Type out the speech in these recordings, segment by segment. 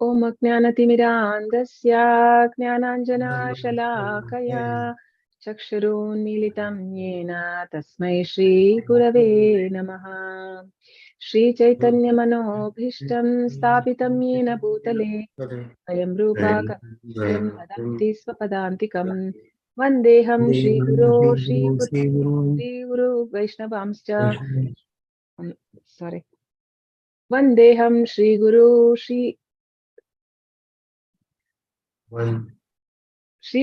Om Ajnanatimirandasya Jnananjanashalakaya Chakshurunmilitam Yena Tasmai Shri Gurave Namaha. Shri Chaitanya Manobhishtam Sthapitam Yena Bhutale Ayam Rupa Kadam Vadanti Swapadantikam Vandeham Shri Guru Vaishnavamscha. Sorry. Vandeham Shri Guru Shri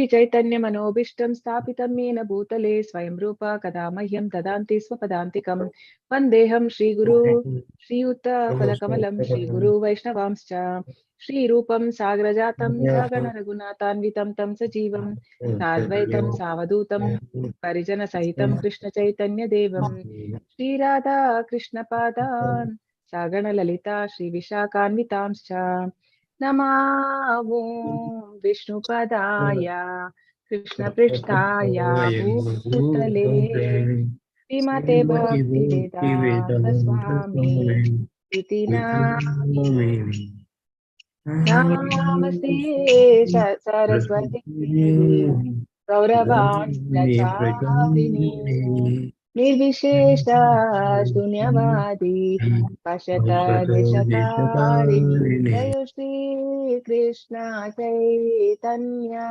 Chaitanya Manobhishtam Sthapitam Yena Bhutale Swayam Rupa Kadamahyam Dadanti Swapadantikam Vandeham Shri Guru Shri Uta Padakamalam Shri Guru Vaishnavamscha Shri Rupam Sagrajatam Sagana Raghunathanvitam Tam Sajivam Sadvaitam Savadutam Parijana Sahitam Krishna Chaitanya Devam Shri Radha Krishna Padan Sagana Lalita Shri Vishakhanvitamscha Namo Vishnupadaya Krishna Prishtaya Bhutale Vimate Bhakti Vedanta Swami Iti Namaste Saraswati Gauravan Charini Nirvishesha Shunyavadi Pashata Deshatarini Jayo Shri Krishna Chaitanya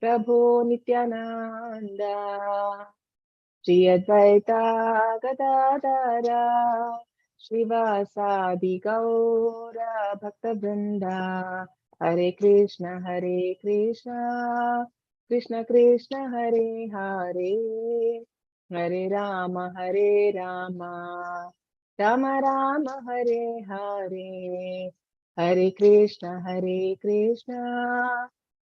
Prabhu Nityananda Shri Advaita Gadadara Srivasadi Gaura Bhakta Vrinda Hare Krishna Krishna Krishna Hare Hare Hare Rama Rama Rama Hare Hare Hare Krishna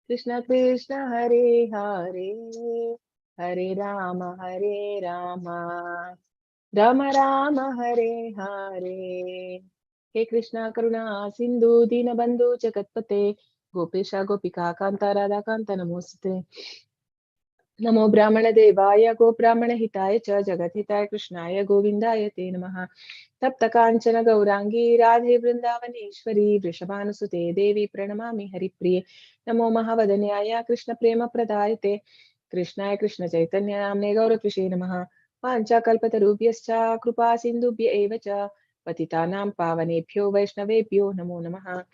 Krishna Krishna Hare Hare Hare Rama Rama Rama Hare Hare. He Krishna Karuna Sindhu Dinabandhu Jagatpate Gopesha Gopika Kanta Radha Kanta Namostate Namo Brahmana Devaya Go Brahmana Hitaya Cha Jagat Hitaya Krishnaya Govindaya Te Namaha Tapta Kanchana Gaurangi Radhe Vrindavaneshwari Vrishabhanusute Devi Pranamami Haripriye Namo Mahavadanyaya Krishna Prema Pradayate Krishnaya Krishna Chaitanya Namne Gauratvishe Namaha Pancha Kalpatarubhyascha Krupa Sindhubhya Eva Cha Patitanam Pavanebhyo Vaishnavebhyo Namo Namaha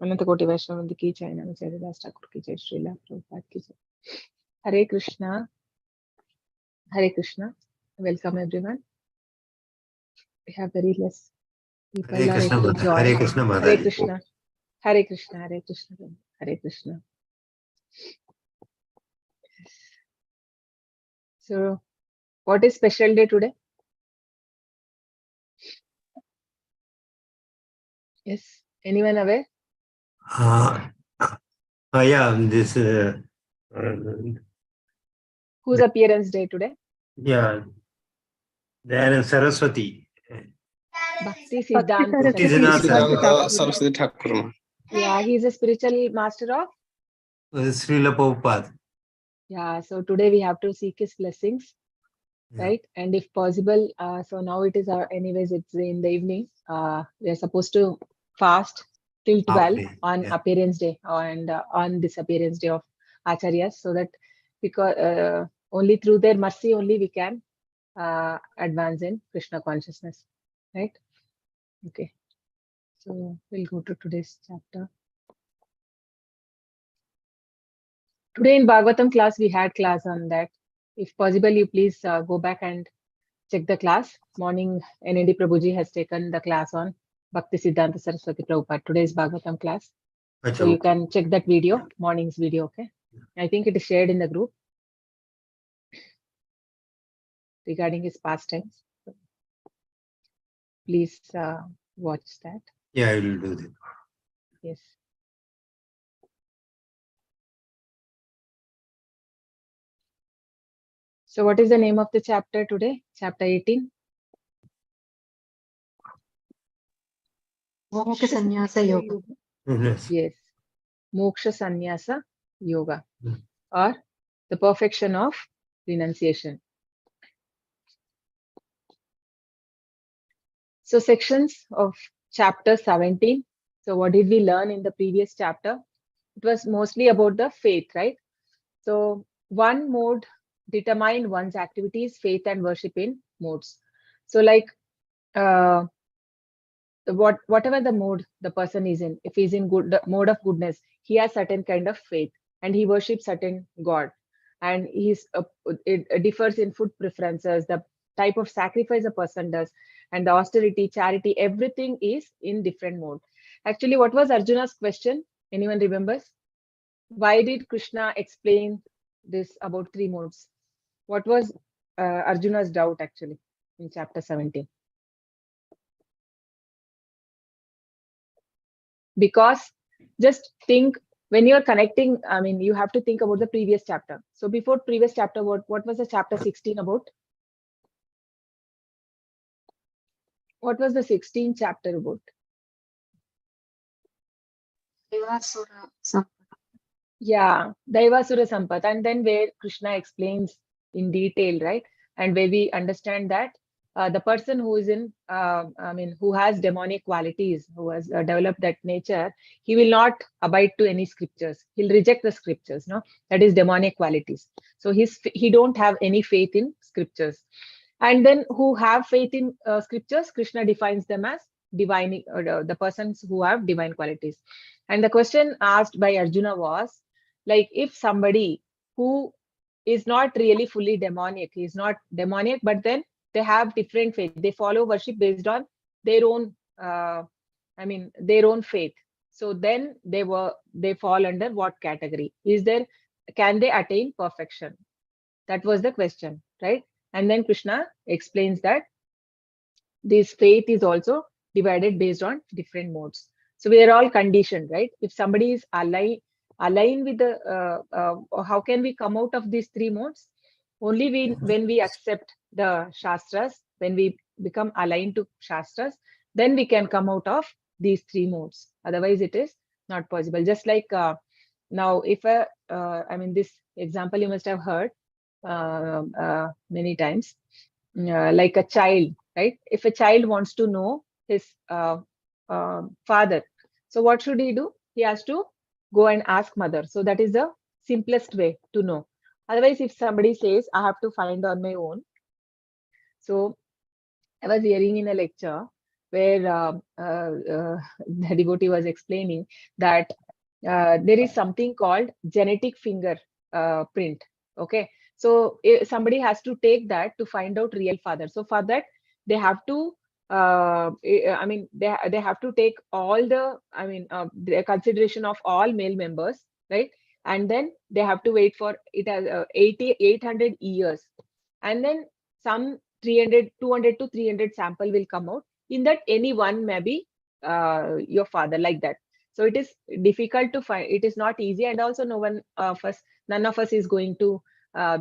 Anantakoti Vaishnavandi Ki Jai Namacharya Das Thakur Ki Jai Srila Prabhupada Ki Jai. Hare Krishna, welcome everyone. We have very less people Hare are able to join. Hare Krishna, Hare Krishna, Hare Krishna, Hare Krishna, Hare Krishna. So, what is special day today? Yes, anyone aware? Yeah, this. Whose appearance day today? Yeah, there is Saraswati. Bhakti Siddhanta Saraswati Thakur. Yeah, he is a spiritual master of Srila Prabhupada. Yeah, so today we have to seek his blessings, right? And if possible, so now it is anyways, it's in the evening. We are supposed to fast till 12 on appearance day and on this appearance day of Acharyas, so that because only through their mercy only we can advance in Krishna consciousness, right? Okay, so we'll go to today's chapter. Today in Bhagavatam class, we had class on that. If possible, you please go back and check the class. Morning, NND Prabhuji has taken the class on Bhakti Siddhanta Saraswati Prabhupada. Today's Bhagavatam class. So you can check that video, morning's video, okay? I think it is shared in the group regarding his pastimes. Please watch that. Yeah, I will do that. Yes. So what is the name of the chapter today? Chapter 18. Moksha Sanyasa Yoga. Yes. Moksha Sanyasa Yoga, or the perfection of renunciation. So sections of chapter 17, So what did we learn in the previous chapter? It was mostly about the faith, right? So one mode determine one's activities, faith and worship in modes. So like uh, whatever the mode the person is in, if he's in good the mode of goodness, he has certain kind of faith and he worships certain god, and it differs in food preferences, the type of sacrifice a person does, and the austerity, charity, everything is in different mode. Actually, what was Arjuna's question? Anyone remembers? Why did Krishna explain this about three modes? What was Arjuna's doubt actually in chapter 17? Because just think, when you're connecting, I mean, you have to think about the previous chapter. So before previous chapter, what was the chapter 16 about? What was the 16th chapter about? Yeah, Daivasura Sampat, and then where Krishna explains in detail, right? And where we understand that the person who is in, who has demonic qualities, who has developed that nature, he will not abide to any scriptures. He'll reject the scriptures, no? That is demonic qualities. So he don't have any faith in scriptures. And then who have faith in scriptures, Krishna defines them as divine, the persons who have divine qualities. And the question asked by Arjuna was, like, if somebody who is not really fully demonic, he's not demonic, but then they have different faith, they follow worship based on their own, their own faith. So then they fall under what category? Can they attain perfection? That was the question, right? And then Krishna explains that this faith is also divided based on different modes. So we are all conditioned, right? If somebody is aligned with the, how can we come out of these three modes? Only when we accept the Shastras, when we become aligned to Shastras, then we can come out of these three modes. Otherwise, it is not possible. Just like now, if this example you must have heard many times, like a child, right? If a child wants to know his father, so what should he do? He has to go and ask mother. So that is the simplest way to know. Otherwise, if somebody says, I have to find on my own. So I was hearing in a lecture where the devotee was explaining that there is something called genetic finger print. Okay. So somebody has to take that to find out real father. So for that, they have to, they have to take all the consideration of all male members, right? And then they have to wait for it as 800 years. And then some 200 to 300 sample will come out. In that, any one may be your father, like that. So it is difficult to find. It is not easy, and also none of us is going to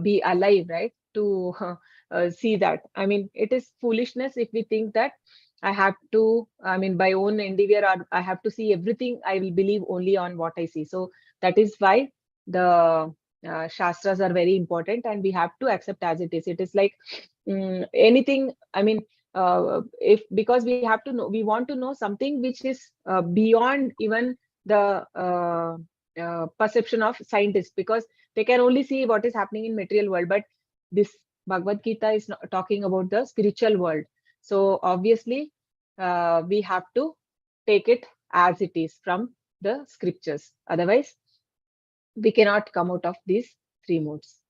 be alive, right, to see that. I mean, it is foolishness if we think that I have to, by own endeavor, or I have to see everything. I will believe only on what I see. So that is why the Shastras are very important, and we have to accept as it is. It is like anything. Because we have to know, we want to know something which is beyond even the perception of scientists, because they can only see what is happening in material world. But this Bhagavad Gita is talking about the spiritual world. So obviously, we have to take it as it is from the scriptures. Otherwise, we cannot come out of these three modes.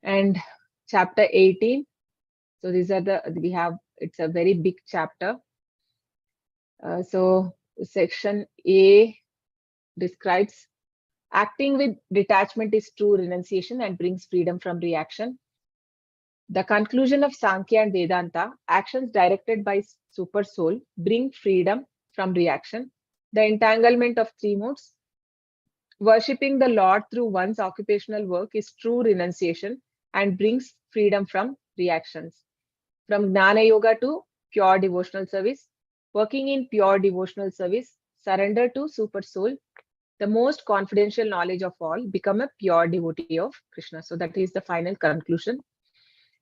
And chapter 18. So these are it's a very big chapter. So section A describes acting with detachment is true renunciation and brings freedom from reaction. The conclusion of Sankhya and Vedanta, actions directed by super soul bring freedom from reaction. The entanglement of three modes. Worshipping the Lord through one's occupational work is true renunciation and brings freedom from reactions. From Jnana Yoga to pure devotional service, working in pure devotional service, surrender to super soul, the most confidential knowledge of all, become a pure devotee of Krishna. So that is the final conclusion.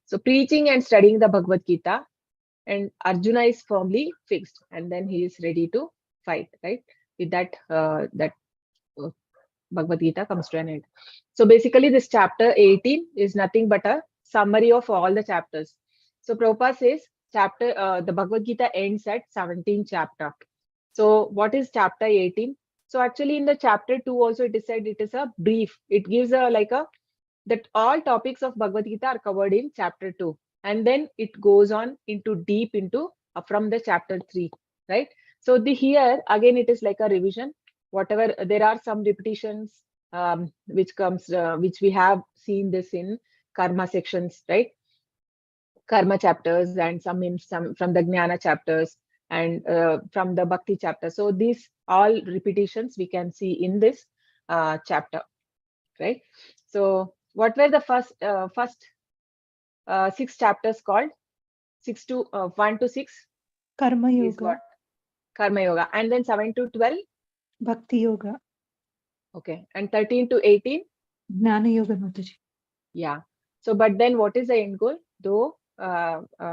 So preaching and studying the Bhagavad Gita, and Arjuna is firmly fixed, and then he is ready to fight, right? With that, Bhagavad Gita comes to an end. So basically, this chapter 18 is nothing but a summary of all the chapters. So Prabhupada says the Bhagavad Gita ends at 17th chapter. So what is chapter 18? So actually in the chapter 2 also it is said it is a brief. It gives that all topics of Bhagavad Gita are covered in chapter 2. And then it goes on deep into from the chapter 3, right? So here again it is like a revision. Whatever, there are some repetitions which we have seen this in karma sections, right? Karma chapters, and some from the Jnana chapters, and from the Bhakti chapter. So these all repetitions we can see in this chapter, right? So what were the first 6 chapters called? 1 to 6 Karma is Yoga, what? Karma Yoga. And then 7 to 12? Bhakti Yoga, Okay. And 13 to 18? Jnana Yoga, Mataji. Yeah. So, but then what is the end goal? Though Jnana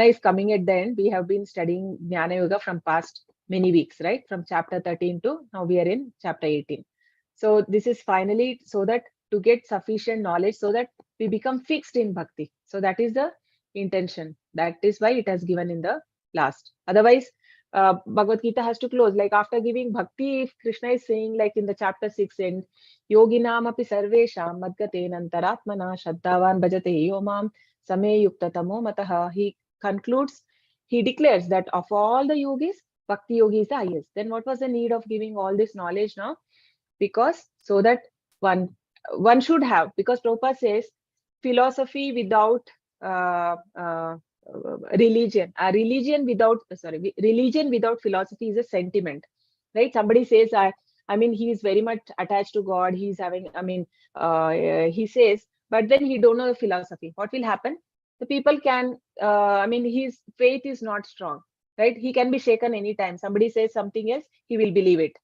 is coming at the end, we have been studying Jnana Yoga from past many weeks, right? From chapter 13 to now we are in chapter 18. So this is finally so that to get sufficient knowledge so that we become fixed in bhakti. So that is the intention. That is why it has given in the last. Otherwise, Bhagavad Gita has to close. Like after giving bhakti, if Krishna is saying like in the chapter 6 end, Yoginam api sarvesham madgaten antaratmana shraddhavan bhajate yomam same yukta tamo mataha. He concludes, he declares that of all the yogis, bhakti yogi is the highest. Then what was the need of giving all this knowledge now? Because so that one should have, because Prabhupada says philosophy without religion without philosophy is a sentiment, right? Somebody says I mean he is very much attached to God, he's having he says, but then he don't know the philosophy. What will happen? The people can his faith is not strong, right? He can be shaken anytime. Somebody says something else, he will believe it.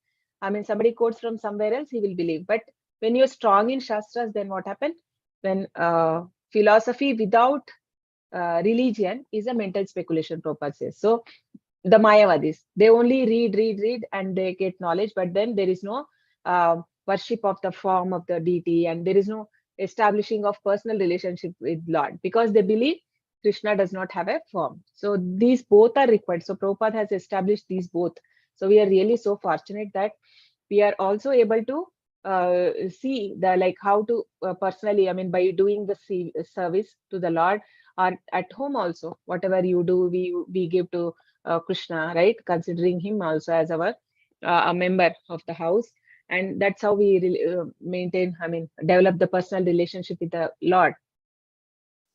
Somebody quotes from somewhere else, he will believe. But when you're strong in Shastras, then what happened? When philosophy without religion is a mental speculation, Prabhupada says. So the Mayavadis, they only read and they get knowledge, but then there is no worship of the form of the deity, and there is no establishing of personal relationship with Lord, because they believe Krishna does not have a form. So these both are required. So Prabhupada has established these both. So we are really so fortunate that we are also able to see the like how to personally, by doing the service to the Lord, or at home also, whatever you do, we give to Krishna, right? Considering him also as our a member of the house, and that's how we maintain, develop the personal relationship with the Lord.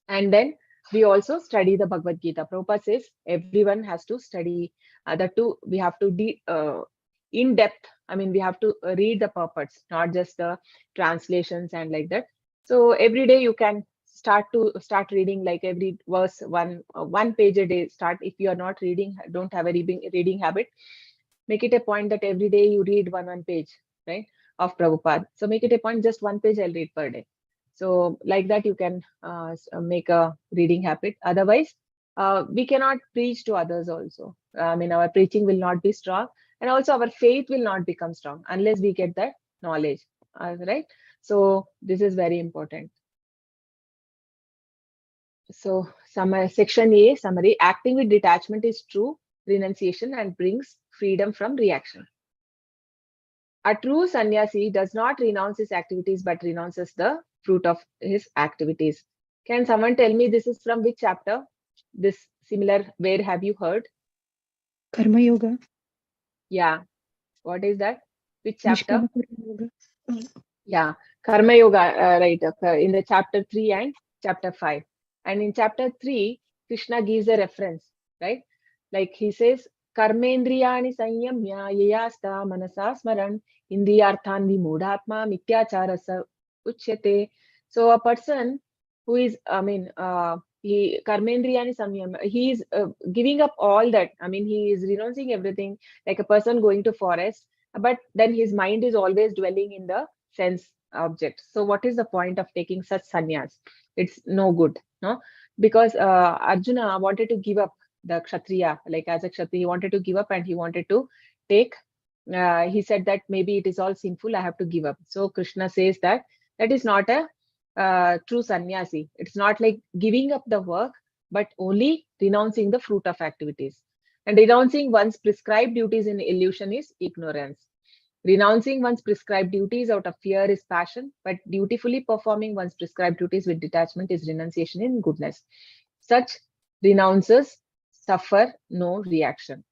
And then we also study the Bhagavad Gita. Prabhupada says everyone has to study the two. We have to in depth. We have to read the purports, not just the translations and like that. So every day you can start reading, like every verse, one page a day. Start. If you are not reading, don't have a reading habit, make it a point that every day you read one page, right, of Prabhupada. So make it a point, just one page I'll read per day. So like that you can make a reading habit. Otherwise, we cannot preach to others also. Our preaching will not be strong, and also our faith will not become strong unless we get that knowledge, right? So this is very important. So section A, summary. Acting with detachment is true renunciation and brings freedom from reaction. A true sannyasi does not renounce his activities but renounces the fruit of his activities. Can someone tell me this is from which chapter? This similar, where have you heard? Karma Yoga. Yeah. What is that? Which chapter? Nishkama Karma Yoga. Yeah. Karma Yoga, right. In the chapter 3 and chapter 5. And in chapter 3, Krishna gives a reference, right? Like he says, Karmendriyani sanyamya yayasta manasa smaran indriyarthan vimudhatma mityacharasa uchyate. So a person who is, he karmendriyani samyam, he is giving up all that. He is renouncing everything, like a person going to forest, but then his mind is always dwelling in the sense object. So what is the point of taking such sannyas? It's no good, no? Because Arjuna wanted to give up the Kshatriya, like as a Kshatriya, he wanted to give up and he wanted to take, he said that maybe it is all sinful, I have to give up. So Krishna says that that is not a true sannyasi. It's not like giving up the work, but only renouncing the fruit of activities. And renouncing one's prescribed duties in illusion is ignorance. Renouncing one's prescribed duties out of fear is passion, but dutifully performing one's prescribed duties with detachment is renunciation in goodness. Such renouncers suffer no reaction.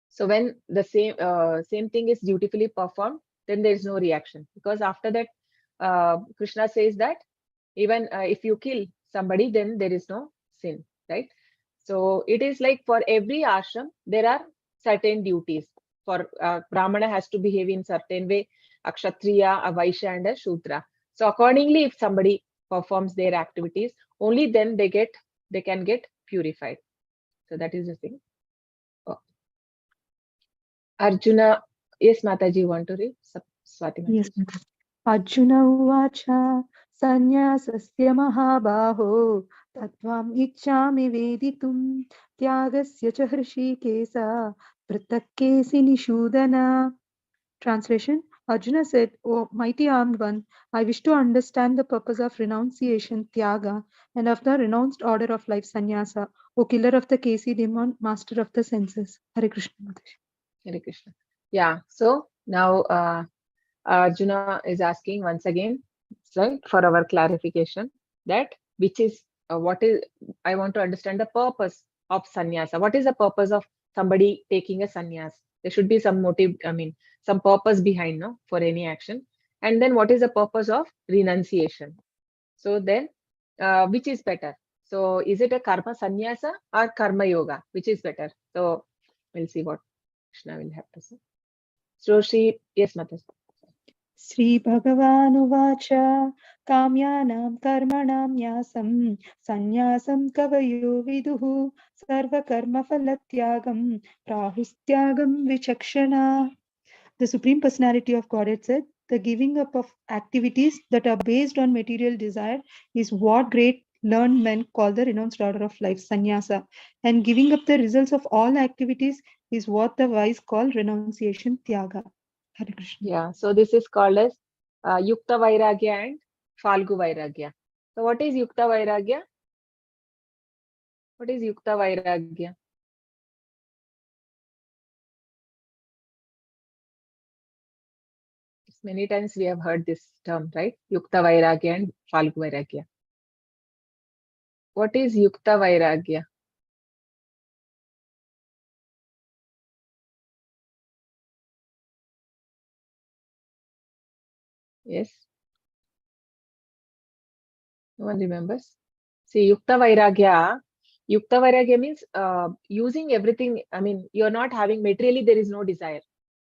So when the same thing is dutifully performed, then there is no reaction, because after that, Krishna says that even if you kill somebody, then there is no sin, right? So it is like for every ashram, there are certain duties. For Brahmana has to behave in certain way, a Kshatriya, a Vaishya, and a Shudra. So accordingly, if somebody performs their activities, only then they can get purified. So that is the thing. Oh. Arjuna, yes, Mataji, you want to read? Swati Mataji. Yes, Mataji. Arjuna uvacha sanyasasya mahabaho tatvam ichchami veditum tyagasya cha hrishikesa pratakkesi nishudana. Translation: Arjuna said, "O mighty armed one, I wish to understand the purpose of renunciation, tyaga, and of the renounced order of life, sannyasa, O killer of the Kesi demon, master of the senses." Hare Krishna. Mataji. Hare Krishna. Yeah, so now Arjuna is asking once again, right, for our clarification, that which is what is, I want to understand the purpose of sannyasa. What is the purpose of somebody taking a sannyas? There should be some motive, I mean, some purpose behind, no, for any action. And then what is the purpose of renunciation? So then, which is better? So is it a karma sannyasa or karma yoga? Which is better? So we'll see what Krishna will have to say. So she, yes, Mataji. Sri Bhagavan uvacha kamyanam karmanam nyasam sannyasam kavayo viduhu sarva karma phalatyagam prahustyagam vichakshana. The Supreme Personality of Godhead said, the giving up of activities that are based on material desire is what great learned men call the renounced order of life, sannyasa. And giving up the results of all activities is what the wise call renunciation, tyaga. Hare Krishna. Yeah, so this is called as Yukta Vairagya and Falgu Vairagya. So what is Yukta Vairagya? What is Yukta Vairagya? Many times we have heard this term, right? Yukta Vairagya and Falgu Vairagya. What is Yukta Vairagya? Yes. No one remembers? See, Yukta Vairagya means using everything. I mean, you're not having materially, there is no desire.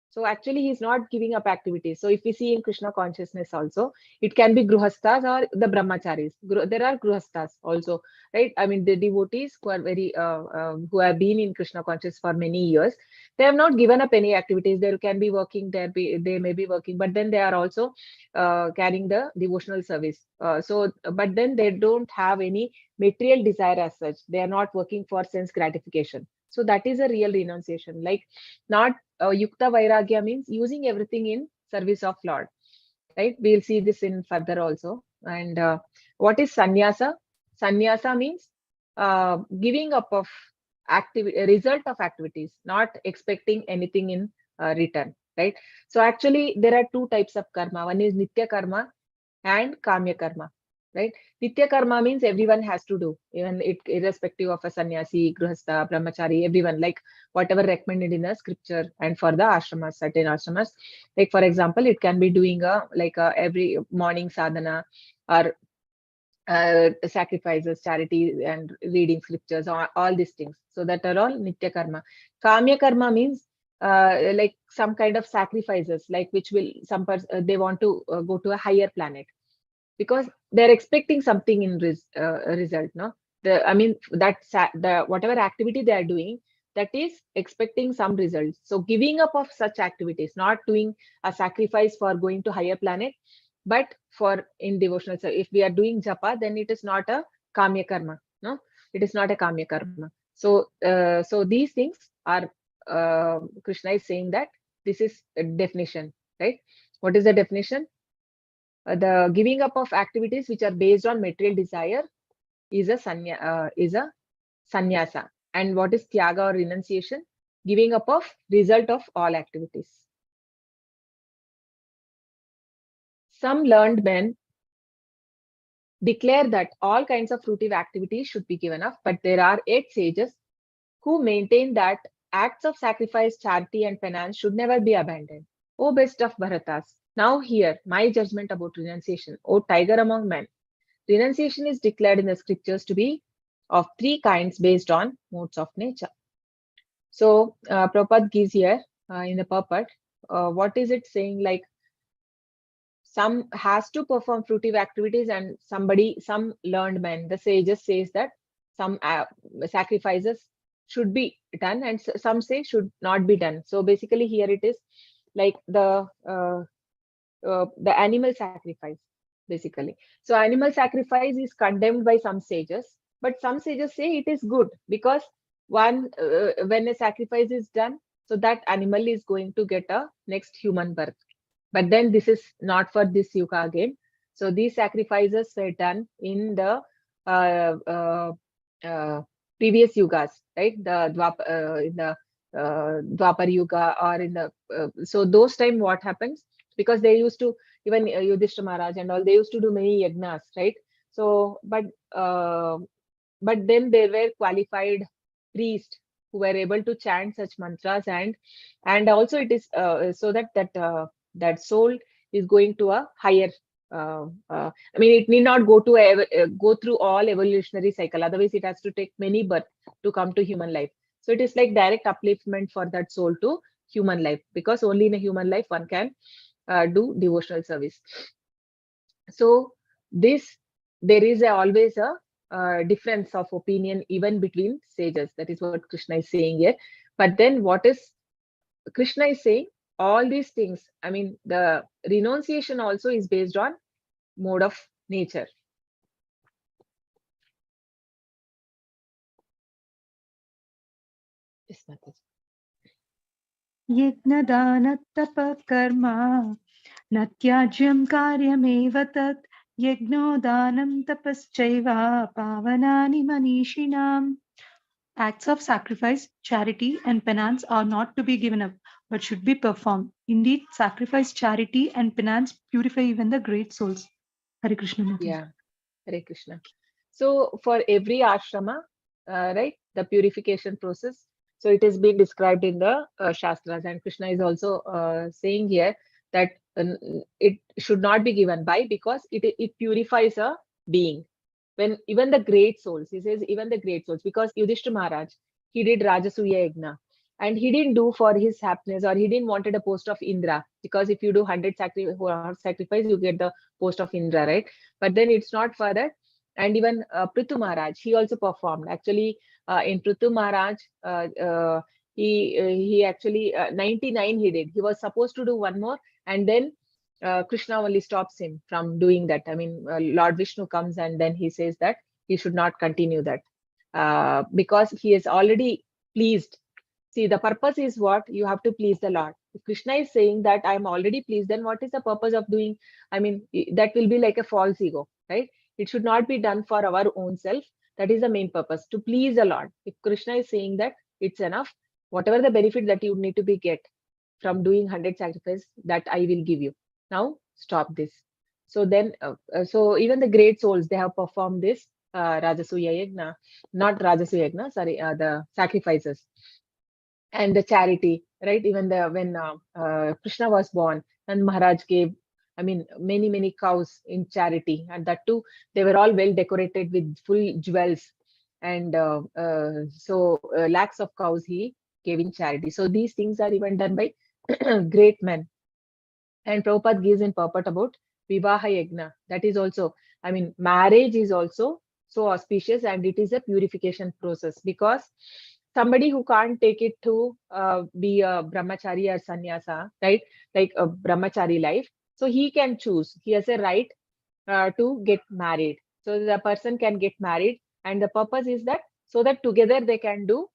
So actually, he's not giving up activities. So if we see in Krishna consciousness also, it can be Gruhasthas or the Brahmacharis. There are Gruhasthas also, right? I mean, the devotees who are very, who have been in Krishna consciousness for many years, they have not given up any activities. They can be working, they may be working, but then they are also carrying the devotional service. But then they don't have any material desire as such. They are not working for sense gratification. So that is a real renunciation. Like, not Yukta Vairagya means using everything in service of Lord, right? We'll see this in further also. And what is sannyasa? Sannyasa means giving up of result of activities, not expecting anything in return, right? So actually, there are two types of karma. One is Nitya karma and Kamya karma, right? Nitya karma means everyone has to do, even irrespective of a sannyasi, grihastha, brahmachari, everyone, like whatever recommended in a scripture. And for the ashramas, certain ashramas, like for example, it can be doing every morning sadhana, or sacrifices, charity, and reading scriptures, all these things. So that are all Nitya karma. Kamya karma means like some kind of sacrifices, like which will they want to go to a higher planet, because they're expecting something in result, no? I mean, the whatever activity they are doing, that is expecting some results. So giving up of such activities, not doing a sacrifice for going to higher planet, but for in devotional. So if we are doing japa, then it is not a kamya karma, no? It is not a kamya karma. So, so these things are, Krishna is saying that this is a definition, right? What is the definition? The giving up of activities which are based on material desire is a sannyasa. And what is tyaga or renunciation? Giving up of result of all activities. Some learned men declare that all kinds of fruitive activities should be given up, but there are 8 sages who maintain that acts of sacrifice, charity, and penance should never be abandoned. O best of Bharatas, now hear my judgment about renunciation. O tiger among men, renunciation is declared in the scriptures to be of 3 kinds based on modes of nature. So, Prabhupada gives here in the purport, what is it saying? Like, some has to perform fruitive activities, and some learned men, the sages, says that some sacrifices should be done, and some say should not be done. So basically here it is like the animal sacrifice, basically. So animal sacrifice is condemned by some sages, but some sages say it is good, because when a sacrifice is done, so that animal is going to get a next human birth. But then this is not for this yuga again. So these sacrifices were done in the previous yugas, right? The in the Dwapar Yuga, or in the so those time what happens, because they used to, even Yudhishthira Maharaj and all, they used to do many yagnas, right? So but then there were qualified priests who were able to chant such mantras, and also it is so that soul is going to a higher I mean, it need not go through all evolutionary cycle, otherwise it has to take many birth to come to human life. So it is like direct upliftment for that soul to human life, because only in a human life one can do devotional service. So there is always a difference of opinion even between sages. That is what Krishna is saying here. But then what is Krishna is saying? All these things, I mean, the renunciation also is based on mode of nature. Yes, Mataji. Yagnadana-tapa-karma natyajyam karyameva tat yagno danam tapaschaiva pavanani manishinam. Acts of sacrifice, charity, and penance are not to be given up, but should be performed. Indeed, sacrifice, charity, and penance purify even the great souls. Hare Krishna. Mataji. Yeah, Hare Krishna. So for every ashrama, right, the purification process. So it is being described in the Shastras, and Krishna is also saying here that it should not be given by, because it purifies a being. When even the great souls, he says, even the great souls, because Yudhishthira Maharaj, he did Rajasuya Yagna, and he didn't do for his happiness, or he didn't wanted a post of Indra, because if you do 100 sacrifice, you get the post of Indra, right? But then it's not for that. And even Prithu Maharaj, he also performed. Actually, in Prithu Maharaj, he actually 99 he did. He was supposed to do one more, and then Krishna only stops him from doing that. I mean, Lord Vishnu comes and then he says that he should not continue that because he is already pleased. See, the purpose is what? You have to please the Lord. If Krishna is saying that I'm already pleased, then what is the purpose of doing? I mean, that will be like a false ego, right? It should not be done for our own self. That is the main purpose, to please the Lord. If Krishna is saying that it's enough, whatever the benefit that you need to be get from doing 100 sacrifice, that I will give you. Now stop this. So then, so even the great souls, they have performed this Rajasuya Yagna, not Rajasuya Yagna, sorry, the sacrifices and the charity, right? Even when Krishna was born, and Maharaj gave, I mean, many cows in charity, and that too, they were all well decorated with full jewels, and so lakhs of cows he gave in charity. So these things are even done by great men. And Prabhupada gives in purport about Vivaha Yagna. That is also, I mean, marriage is also so auspicious, and it is a purification process, because somebody who can't take it to be a brahmachari or sannyasa, right? Like a brahmachari life. So he can choose. He has a right to get married. So the person can get married, and the purpose is that so that together they can do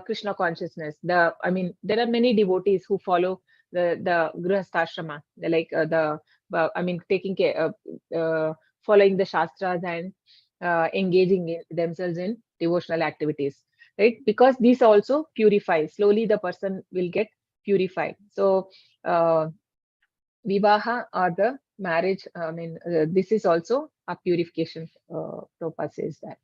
Krishna consciousness. There are many devotees who follow the grihastha taking care, following the shastras and engaging themselves in devotional activities, right? Because these also purify. Slowly the person will get purified. So vivaha or the marriage, this is also a purification. Prabhupada says that.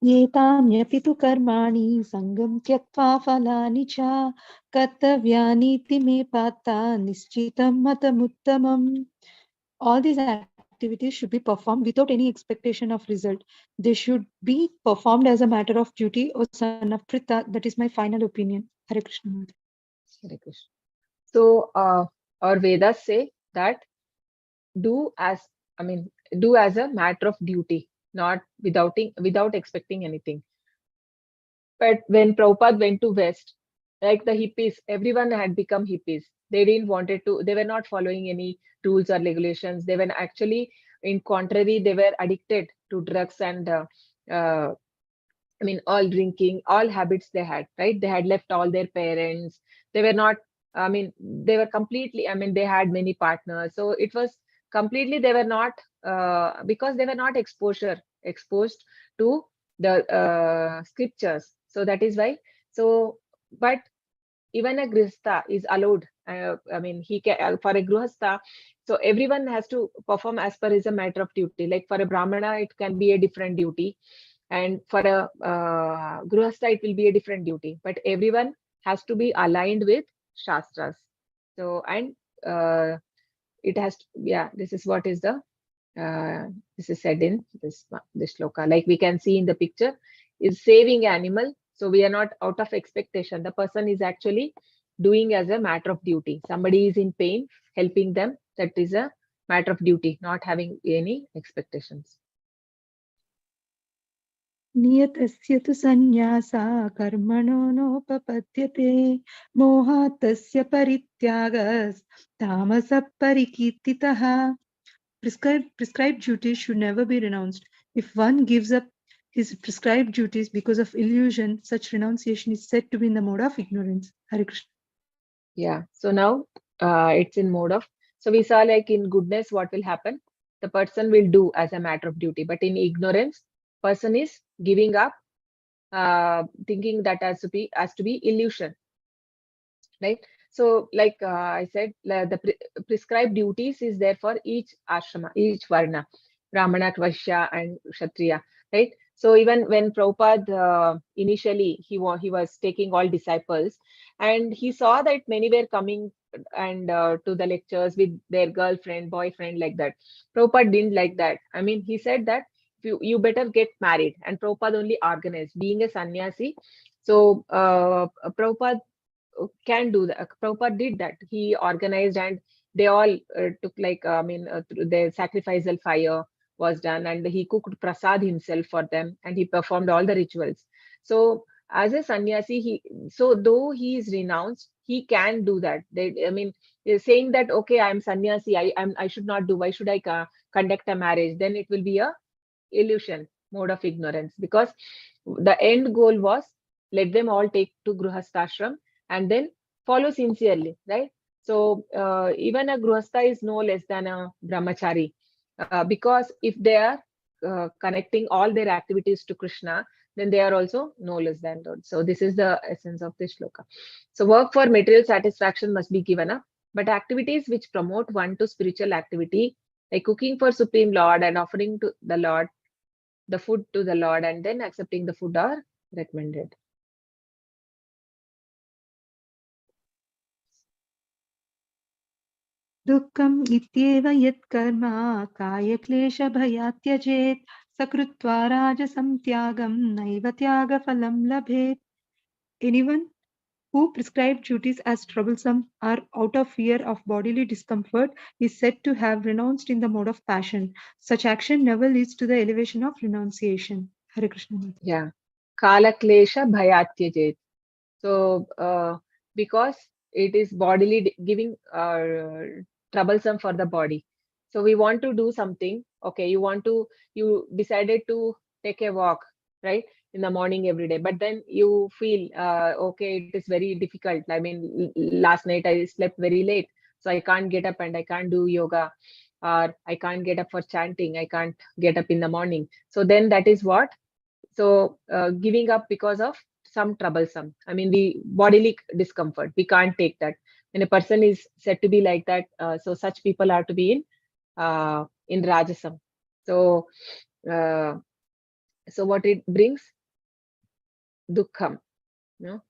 एतान्यपि तु कर्माणि सङ्गं त्यक्त्वा फलानि च कर्तव्यानीति मे पार्थ निश्चितं मतमुत्तमम्. All these activities should be performed without any expectation of result. They should be performed as a matter of duty, O son of Pritha. That is my final opinion. Hare Krishna. Hare Krishna. So our Vedas say that do as a matter of duty, not without expecting anything. But when Prabhupada went to West, like the hippies, everyone had become hippies. They were not following any rules or regulations. They were actually, in contrary, they were addicted to drugs and all drinking, all habits they had, right? They had left all their parents. They were not, they were completely, they had many partners. So it was completely, they were not, because they were not exposed to the scriptures. So that is why. So, but even a grihastha is allowed. He can, for a grihastha, so everyone has to perform as per is a matter of duty. Like for a brahmana, it can be a different duty. And for a grihastha, it will be a different duty. But everyone has to be aligned with shastras. So, and it has to, this is what is the, this is said in this shloka. Like we can see in the picture, is saving animal. So we are not out of expectation. The person is actually doing as a matter of duty. Somebody is in pain, helping them. That is a matter of duty, not having any expectations. नियतस्य तु सन्न्यासा कर्मणो नोपपद्यते मोहात् तस्य परित्यागस् तामसः परिकीर्तितः. Prescribed duties should never be renounced. If one gives up his prescribed duties because of illusion, such renunciation is said to be in the mode of ignorance. Hare Krishna. Yeah. So now it's in mode of. So we saw like in goodness, what will happen? The person will do as a matter of duty, but in ignorance, person is giving up, thinking that has to be illusion, right? So like I said, the prescribed duties is there for each ashrama, each varna, Brahmana, Vaishya and Kshatriya, right? So even when Prabhupada initially he was taking all disciples, and he saw that many were coming and to the lectures with their girlfriend, boyfriend, like that. Prabhupada didn't like that. He said that you better get married, and Prabhupada only organized, being a sannyasi. So Prabhupada can do that. Prabhupada did that. He organized, and they all took like their sacrificial fire was done, and he cooked prasad himself for them, and he performed all the rituals. So as a sannyasi, though he is renounced, he can do that. Saying that okay, I am sannyasi, I should not do. Why should I conduct a marriage? Then it will be a illusion, mode of ignorance, because the end goal was let them all take to grihasthashram and then follow sincerely, right? So even a grihastha is no less than a brahmachari, because if they are connecting all their activities to Krishna, then they are also no less than Lord. So this is the essence of this shloka. So work for material satisfaction must be given up, but activities which promote one to spiritual activity, like cooking for Supreme Lord and offering to the Lord, the food to the Lord, and then accepting the food, are recommended. दुःखम् इत्येव यत् कर्म कायक्लेशभयात् त्यजेत् सकृत्वा राजसं त्यागं नैव त्यागफलं लभेत्. Anyone who prescribed duties as troublesome or out of fear of bodily discomfort is said to have renounced in the mode of passion. Such action never leads to the elevation of renunciation. Hare Krishna. Yeah. Kalaklesha bhayatyajet. So because it is bodily giving troublesome for the body. So we want to do something. Okay, you decided to take a walk, right, in the morning every day, but then you feel, okay, it is very difficult. I mean, last night I slept very late, so I can't get up and I can't do yoga, or I can't get up for chanting. I can't get up in the morning. So then that is what? So giving up because of some troublesome. I mean, the bodily discomfort. We can't take that. When a person is said to be like that, so such people are to be in Rajasam. So so what it brings? Dukkham. No?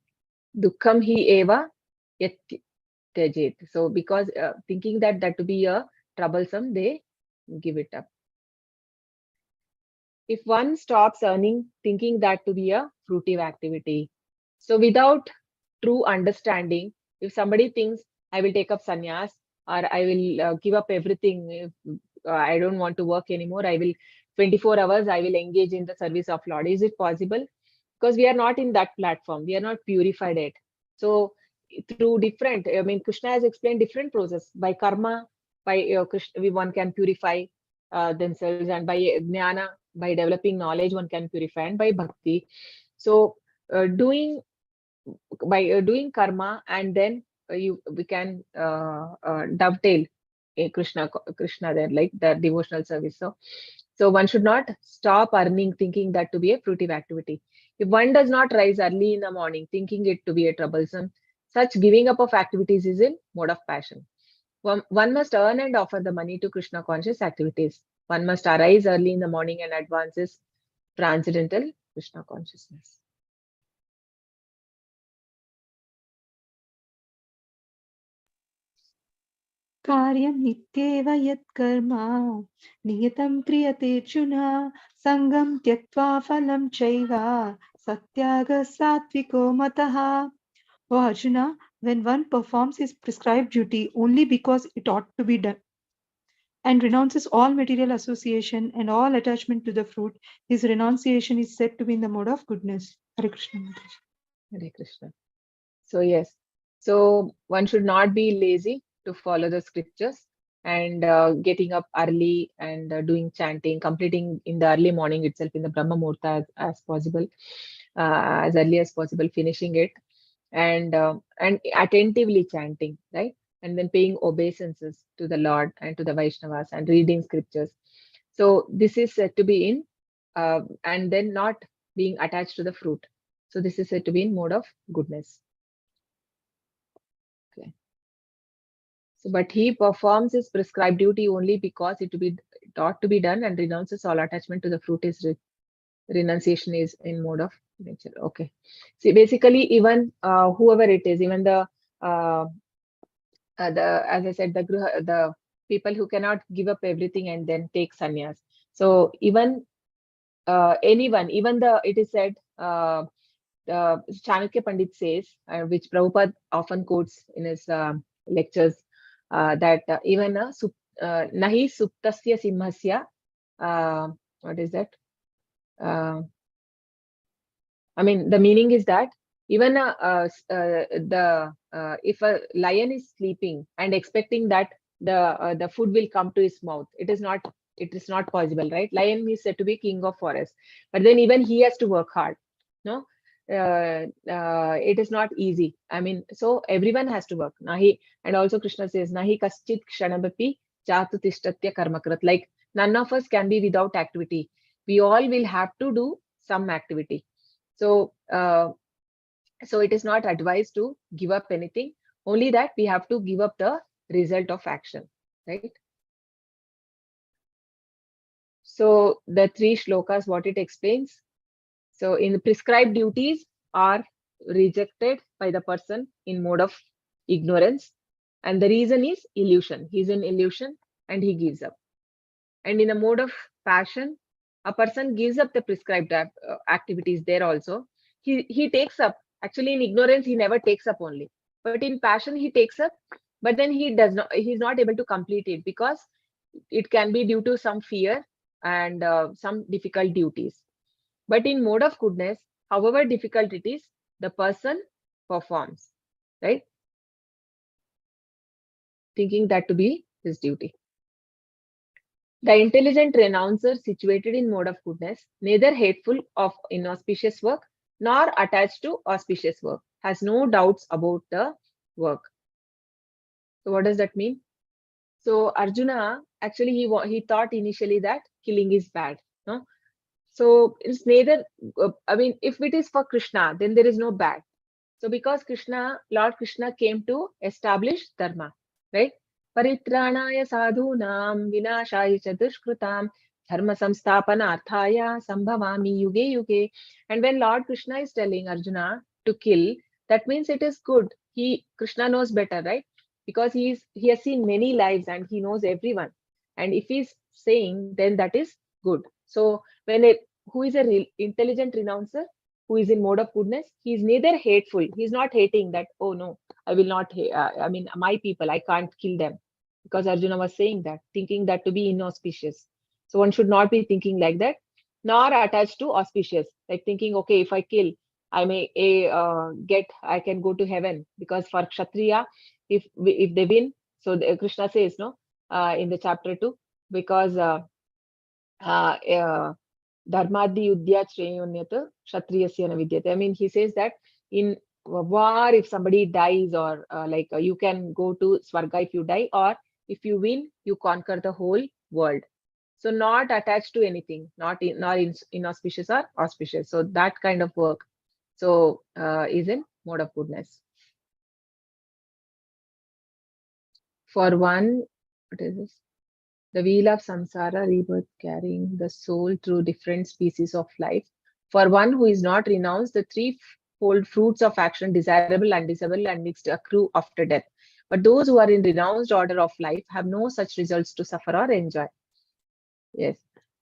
Dukkham hi eva yat tyajet. So because thinking that to be a troublesome, they give it up. If one stops earning, thinking that to be a fruitive activity. So without true understanding, if somebody thinks I will take up sannyas, or I will give up everything, if, I don't want to work anymore, I will 24 hours, I will engage in the service of Lord. Is it possible? Because we are not in that platform. We are not purified yet. So through different, I mean, Krishna has explained different process. By karma, by Krishna, one can purify themselves, and by jnana, by developing knowledge, one can purify, and by bhakti. So doing by doing karma, and then we can dovetail a Krishna there, like the devotional service. So one should not stop earning, thinking that to be a fruitive activity. If one does not rise early in the morning, thinking it to be a troublesome, such giving up of activities is in mode of passion. One must earn and offer the money to Krishna conscious activities. One must arise early in the morning and advances transcendental Krishna consciousness. कार्यं नित्येव यत्कर्म नियतं क्रियतेऽर्जुन सङ्गं त्यक्त्वा फलं चैव सत्यागः सात्विको मतः. O Arjuna, when one performs his prescribed duty only because it ought to be done and renounces all material association and all attachment to the fruit, his renunciation is said to be in the mode of goodness. Hare Krishna. Hare Krishna. So yes, so one should not be lazy to follow the scriptures, and getting up early and doing chanting, completing in the early morning itself in the Brahma Muhurta as possible, as early as possible, finishing it, and attentively chanting, right? And then paying obeisances to the Lord and to the Vaishnavas and reading scriptures. So this is said to be in, and then not being attached to the fruit. So this is said to be in mode of goodness. Okay. So, but he performs his prescribed duty only because it ought to be done, and renounces all attachment to the fruit. Is renunciation is in mode of nature. Okay. See, basically, even whoever it is, even the as I said, the people who cannot give up everything and then take sannyas. So even anyone, even it is said, Chanakya Pandit says, which Prabhupada often quotes in his lectures, that even nahi suptasya simhasya, what is that? I mean, the meaning is that even if a lion is sleeping and expecting that the food will come to his mouth, it is not possible, right? Lion is said to be king of forest, but then even he has to work hard. No, it is not easy. I mean, so everyone has to work. Nahi, and also Krishna says, nahi kaschit kshanamapi chatu tishtatya karmakrat. Like none of us can be without activity. We all will have to do some activity. So, so it is not advised to give up anything. Only that we have to give up the result of action, right? So the 3 shlokas, what it explains. So in the prescribed duties are rejected by the person in mode of ignorance. And the reason is illusion. He's in illusion and he gives up. And in a mode of passion, a person gives up the prescribed activities there also. He takes up. Actually, in ignorance, he never takes up only. But in passion, he takes up. But then he's not able to complete it because it can be due to some fear and some difficult duties. But in mode of goodness, however difficult it is, the person performs, right? Thinking that to be his duty. The intelligent renouncer situated in mode of goodness, neither hateful of inauspicious work nor attached to auspicious work, has no doubts about the work. So what does that mean? So Arjuna actually he thought initially that killing is bad. No, so it's neither. I mean, if it is for Krishna, then there is no bad. So because Lord Krishna came to establish dharma, right? Paritranaya sadhunam vinashaya cha dushkrutam dharma samsthapanarthaya sambhavami yuge yuge. And when Lord Krishna is telling Arjuna to kill, that means it is good. Krishna knows better, right? Because he has seen many lives and he knows everyone. And if he's saying, then that is good. So who is a real intelligent renouncer, who is in mode of goodness, he is neither hateful, he's not hating that, oh no, I will not I mean, my people, I can't kill them, because Arjuna was saying that, thinking that to be inauspicious. So one should not be thinking like that, nor attached to auspicious, like thinking, okay, if I kill, I may I can go to heaven, because for Kshatriya, if they win, so Krishna says, no, in the chapter 2, because dharmadhi yudhyat shreyonyat kshatriyasya na vidyate. I mean, he says that in war, if somebody dies, or you can go to Swarga if you die, or if you win, you conquer the whole world. So not attached to anything, not inauspicious or auspicious. So that kind of work, so is in mode of goodness. For one, what is this? The wheel of samsara, rebirth, carrying the soul through different species of life. For one who is not renounced, the threefold fruits of action, desirable, undesirable, and mixed, accrue after death. But those who are in renounced order of life have no such results to suffer or enjoy. Yes.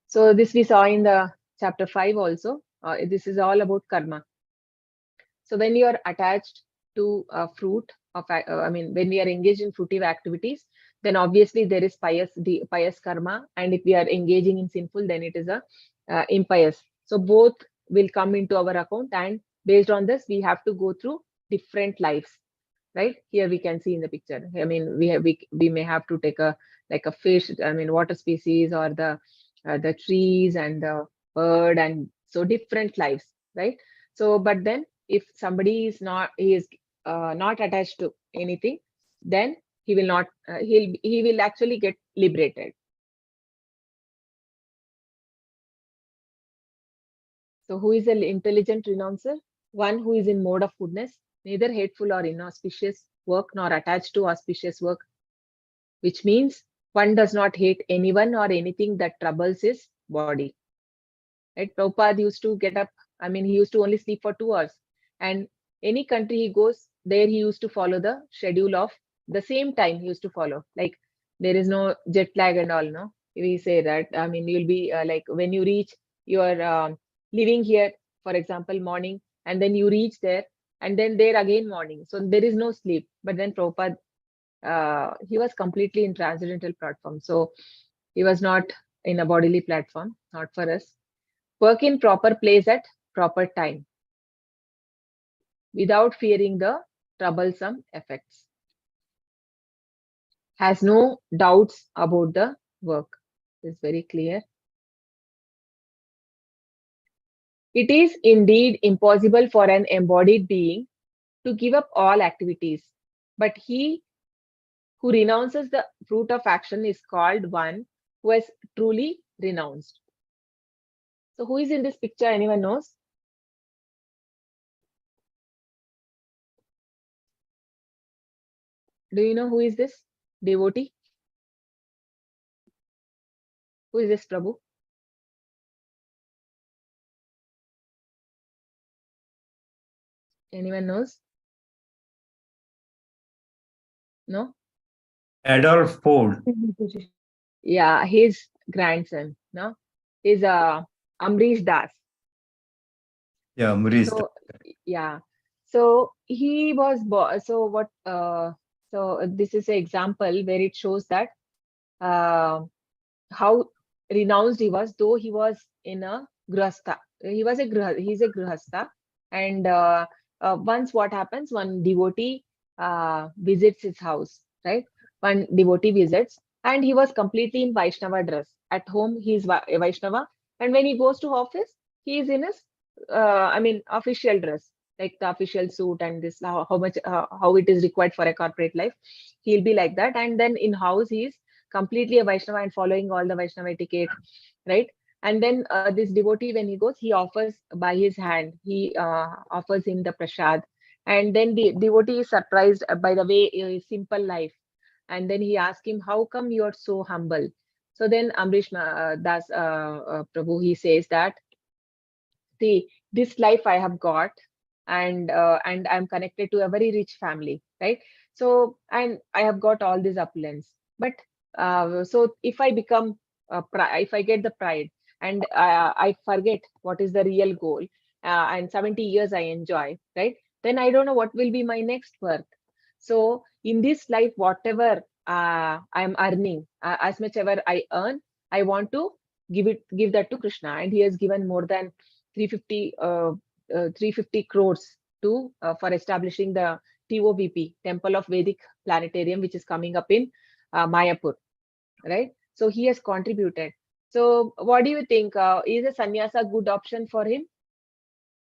So this we saw in the chapter 5 also. This is all about karma. So when you are attached to a fruit of, when we are engaged in fruitive activities, then obviously there is the pious karma, and if we are engaging in sinful, then it is a impious. So both will come into our account, and based on this, we have to go through different lives. Right here we can see in the picture. I mean, we may have to take a fish, I mean, water species, or the trees and the bird, and so different lives, right? So, but then if somebody is not attached to anything, then he will not he will actually get liberated. So who is an intelligent renouncer? One who is in mode of goodness, neither hateful or inauspicious work nor attached to auspicious work, which means one does not hate anyone or anything that troubles his body. Right? Prabhupada used to get up, I mean, he used to only sleep for 2 hours, and any country he goes, there he used to follow the schedule of the same time he used to follow. Like there is no jet lag and all, no? We say that, I mean, you'll be like when you reach your living here, for example, morning, and then you reach there, and then there again morning. So there is no sleep. But then Prabhupada, he was completely in transcendental platform. So he was not in a bodily platform, not for us. Work in proper place at proper time, without fearing the troublesome effects. Has no doubts about the work. It's very clear. It is indeed impossible for an embodied being to give up all activities, but he who renounces the fruit of action is called one who has truly renounced. So who is in this picture? Anyone knows? Do you know who is this devotee? Who is this Prabhu? Anyone knows? No? Adolf Ford. Yeah, his grandson, no? Is Amrish Das. Yeah, Maurice. So yeah, so he was so what so this is an example where it shows that how renounced he was, though he was in a grihastha. He's a grihastha, and once what happens, one devotee visits his house, right? One devotee visits, and he was completely in Vaishnava dress, at home he is a Vaishnava, and when he goes to office, he is in his official dress, like the official suit and this how much how it is required for a corporate life. He'll be like that, and then in house he is completely a Vaishnava and following all the Vaishnava etiquette, right? And then this devotee, when he goes, he offers by his hand, he offers him the prasad, and then the devotee is surprised by the way simple life, and then he asks him, how come you're so humble? So then Amrish Das Prabhu, he says that, see, this life I have got, and I'm connected to a very rich family, right? So, and I have got all these opulence, but so if I become if I get the pride, and I forget what is the real goal, and 70 years I enjoy, right? Then I don't know what will be my next birth. So in this life, whatever I'm earning, as much ever I earn, I want to give that to Krishna, and he has given more than 350 crores to for establishing the TOVP, Temple of Vedic Planetarium, which is coming up in Mayapur, right? So he has contributed. So what do you think? Is a sannyasa good option for him?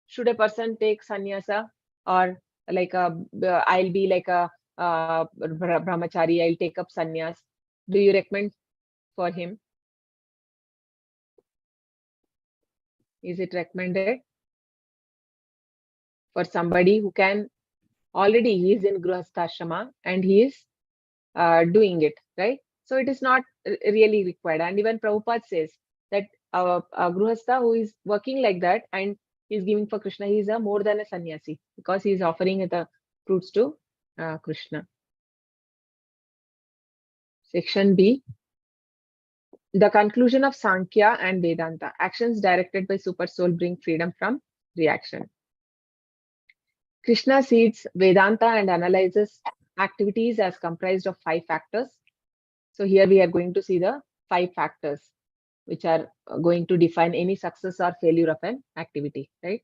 Should a person take sannyasa, or like I'll be like a brahmachari, I'll take up sannyas? Do you recommend for him? Is it recommended for somebody who can already, he is in grihastha and he is doing it, right? So it is not really required. And even Prabhupada says that a grihastha who is working like that and is giving for Krishna, he is more than a sannyasi, because he is offering the fruits to Krishna. Section B. The conclusion of Sankhya and Vedanta. Actions directed by super soul bring freedom from reaction. Krishna sees Vedanta and analyzes activities as comprised of 5 factors. So here we are going to see the 5 factors which are going to define any success or failure of an activity, right?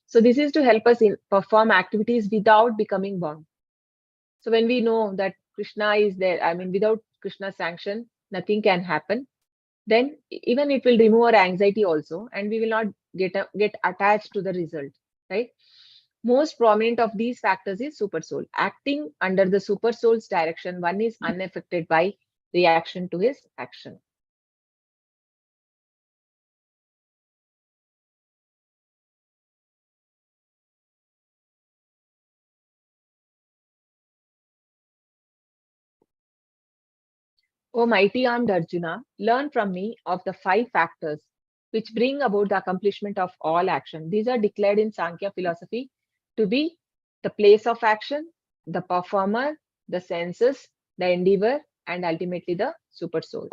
So this is to help us perform activities without becoming bound. So when we know that Krishna is there, without Krishna's sanction, nothing can happen, then even it will remove our anxiety also, and we will not get attached to the result, right? Most prominent of these factors is super soul. Acting under the super soul's direction, one is unaffected by reaction to his action. O mighty armed Arjuna, learn from me of the 5 factors which bring about the accomplishment of all action. These are declared in Sankhya philosophy to be the place of action, the performer, the senses, the endeavor, and ultimately the super soul.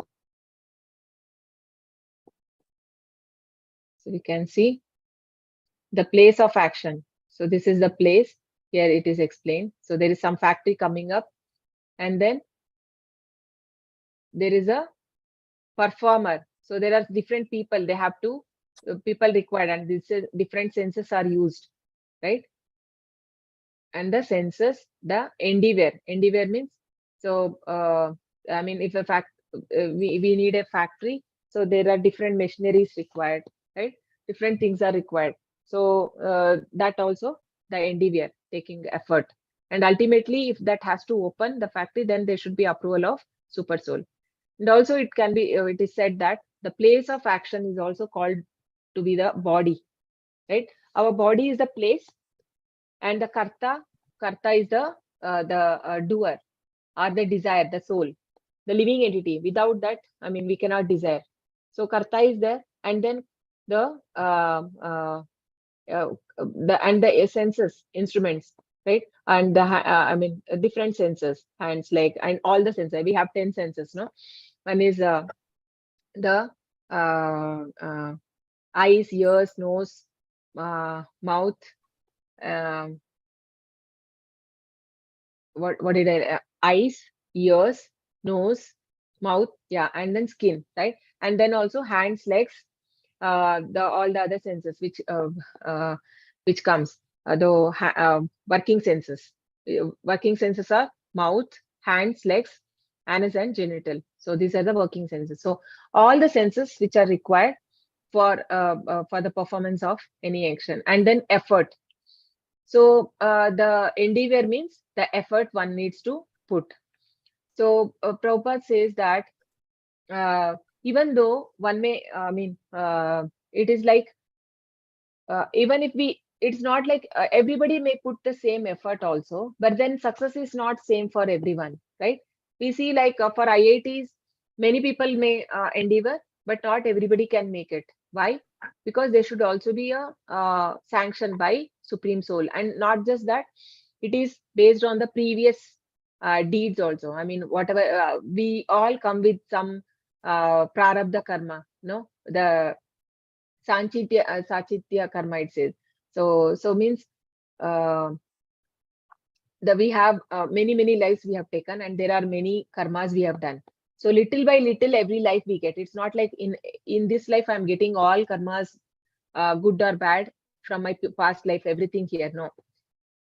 So we can see the place of action. So this is the place. Here it is explained. So there is some factory coming up, and then there is a performer. So there are different people. They have to people required, and this is different senses are used, right? And the senses, the endeavor. Endeavor means, so if a we need a factory, so there are different machineries required, right? Different things are required. So that also the endeavor, taking effort, and ultimately if that has to open the factory, then there should be approval of super soul. And also it can be it is said that the place of action is also called to be the body, right? Our body is the place, and the karta is the doer, or the desire, the soul, the living entity. Without that, we cannot desire. So karta is there, and then the senses, instruments, right? And the different senses, hands, leg, and all the senses. We have 10 senses, no? One is the eyes, ears, nose, mouth. What did I? Eyes, ears, nose, mouth, yeah, and then skin, right? And then also hands, legs, all the other senses which comes the working senses. Working senses are mouth, hands, legs, anus and genital. So these are the working senses. So all the senses which are required for the performance of any action. And then effort. So the endeavor means the effort one needs to put. So Prabhupada says that even though one may, it is like, even if it's not like everybody may put the same effort also, but then success is not same for everyone, right? We see like for IITs, many people may endeavor, but not everybody can make it. Why? Because there should also be a sanction by Supreme Soul, and not just that, it is based on the previous deeds also. I mean, whatever we all come with some prarabdha karma, no, the Sachitya karma, it says. So means uh, we have many lives we have taken, and there are many karmas we have done. So little by little, every life we get. It's not like in this life I'm getting all karmas, good or bad, from my past life, everything here. No,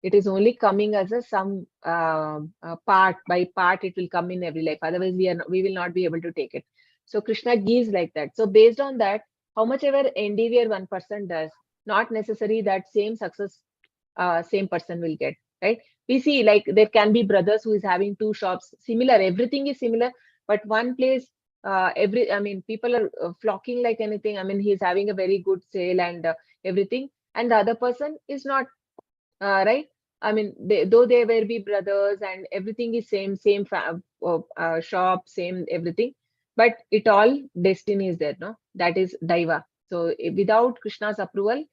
it is only coming as a some part by part. It will come in every life. Otherwise, we will not be able to take it. So Krishna gives like that. So based on that, how much ever endeavor one person does, not necessary that same success same person will get, right? We see like there can be brothers who is having two shops, similar, everything is similar, but one place people are flocking like anything. I mean, he's having a very good sale and everything, and the other person is not, right? I mean, though they will be brothers and everything is same shop, same everything, but it all destiny is there, no? That is Daiva. So without Krishna's approval,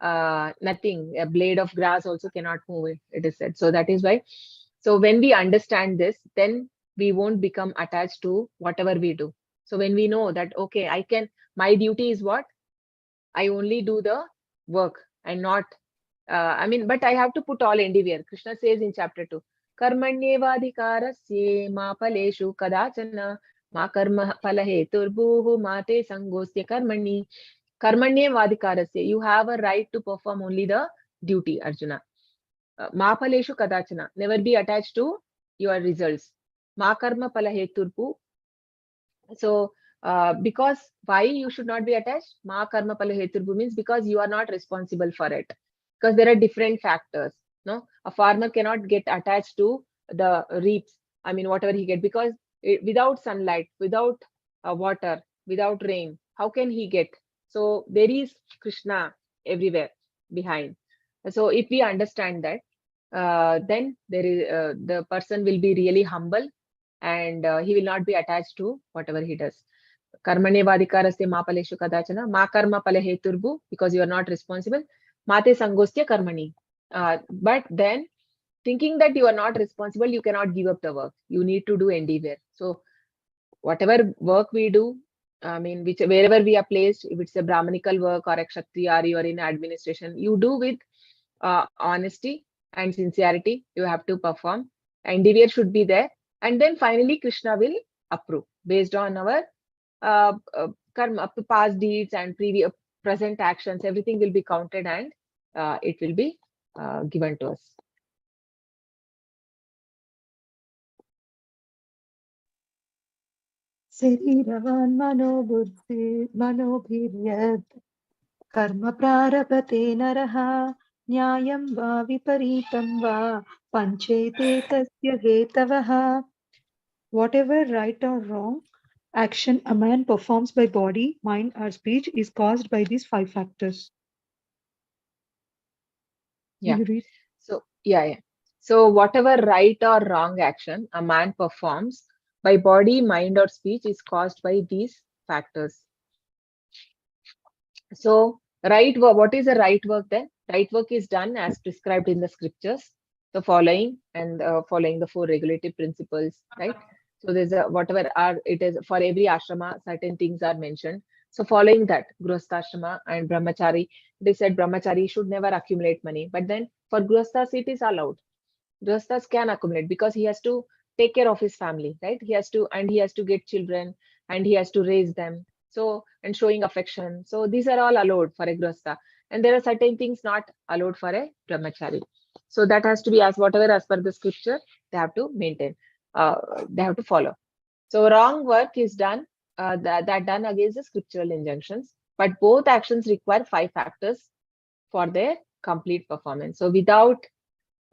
nothing, a blade of grass also cannot move it is said. So that is why. So when we understand this, then we won't become attached to whatever we do. So when we know that, okay, my duty is what? I only do the work and not, but I have to put all endeavor. Krishna says in chapter 2, Karmanyevadhikarasye ma paleshu kadachana ma karma palaheturbuhu mate sangosya karmani. Karmanyevadhikarasye, you have a right to perform only the duty, Arjuna. Ma paleshu kadachana, never be attached to your results. Ma karma palaheturbu. So, because why you should not be attached? Ma karma palaheturbu means because you are not responsible for it. Because there are different factors. No, a farmer cannot get attached to the reaps. I mean, whatever he get, because without sunlight, without water, without rain, how can he get? So there is Krishna everywhere behind. So if we understand that, then there is the person will be really humble, and he will not be attached to whatever he does. Karmanyevadhikarasya ma paleshu kadachana ma karma palaheturbu, because you are not responsible. Mate sangostya karmani. But then, thinking that you are not responsible, you cannot give up the work. You need to do endeavor. So whatever work we do, I mean, wherever we are placed, if it's a Brahmanical work or a Kshatriya, or you are in administration, you do with honesty and sincerity. You have to perform. Endeavor should be there. And then finally, Krishna will approve based on our karma, past deeds and previous present actions. Everything will be counted, and it will be given to us. Sariravan manobhiryat karma prarabhate naraha nyayam va viparitam va panchete tasya hetavaha. Whatever right or wrong action a man performs by body, mind or speech is caused by these 5 factors. Yeah. Will you read? So yeah. So whatever right or wrong action a man performs by body, mind, or speech is caused by these factors. So right work, what is the right work then? Right work is done as prescribed in the scriptures. So following the 4 regulative principles, right? So there's whatever it is for every ashrama, certain things are mentioned. So following that, Grihastha and Brahmachari, they said Brahmachari should never accumulate money. But then for Grihasthas, it is allowed. Grihasthas can accumulate because he has to take care of his family, right? He has to get children, and he has to raise them. So, and showing affection. So these are all allowed for a Grihastha. And there are certain things not allowed for a Brahmachari. So that has to be as per the scripture, they have to maintain. They have to follow. So wrong work is done, that done against the scriptural injunctions, but both actions require 5 factors for their complete performance. So without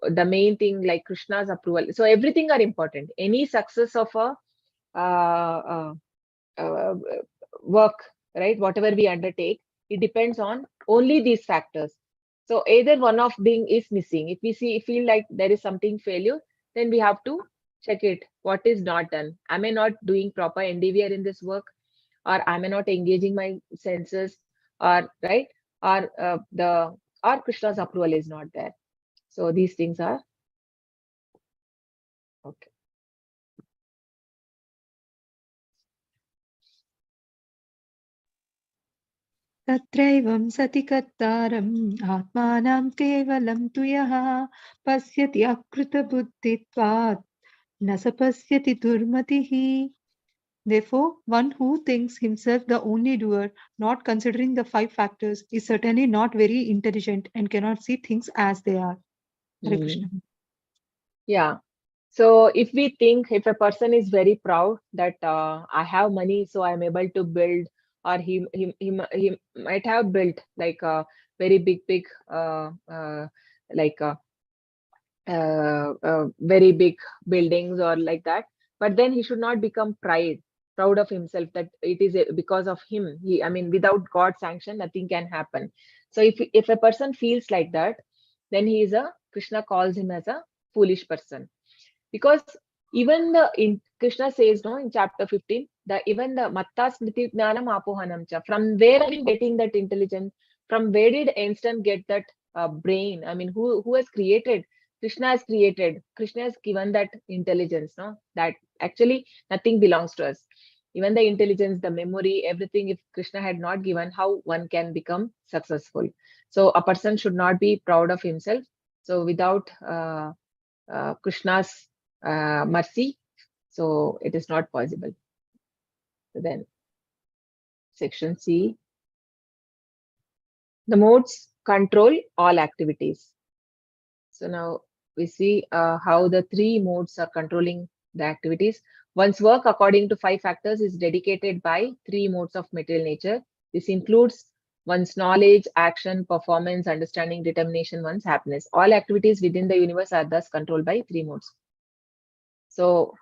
the main thing like Krishna's approval, so everything are important. Any success of a work, right? Whatever we undertake, it depends on only these factors. So either one of being is missing. If we feel like there is something failure, then we have to check it. What is not done? Am I not doing proper endeavor in this work, or am I not engaging my senses, or right, or or Krishna's approval is not there. So these things are okay. तत्रैवं सति कर्तारम् आत्मानं केवलं तु यः पश्यति अकृतबुद्धित्वात् न स पश्यति दुर्मतिः. Therefore, one who thinks himself the only doer, not considering the 5 factors, is certainly not very intelligent and cannot see things as they are. Hare Krishna. Yeah. So if we think, if a person is very proud that I have money, so I'm able to build, or he might have built like a very big like very big buildings or like that, but then he should not become proud of himself that it is because of him. I mean, without God's sanction, nothing can happen. So if a person feels like that, then Krishna calls him as a foolish person. Because even Krishna says, no, in chapter 15, even the matta smriti jnanam apohanam cha, from where are you getting that intelligence? From where did Einstein get that brain? I mean, who has created? Krishna has created. Krishna has given that intelligence, no? That actually nothing belongs to us. Even the intelligence, the memory, everything, if Krishna had not given, how one can become successful? So a person should not be proud of himself. So without Krishna's mercy, so it is not possible. So then section C, the modes control all activities. So now we see how the 3 modes are controlling the activities. One's work according to 5 factors is dedicated by 3 modes of material nature. This includes one's knowledge, action, performance, understanding, determination, one's happiness. All activities within the universe are thus controlled by 3 modes. So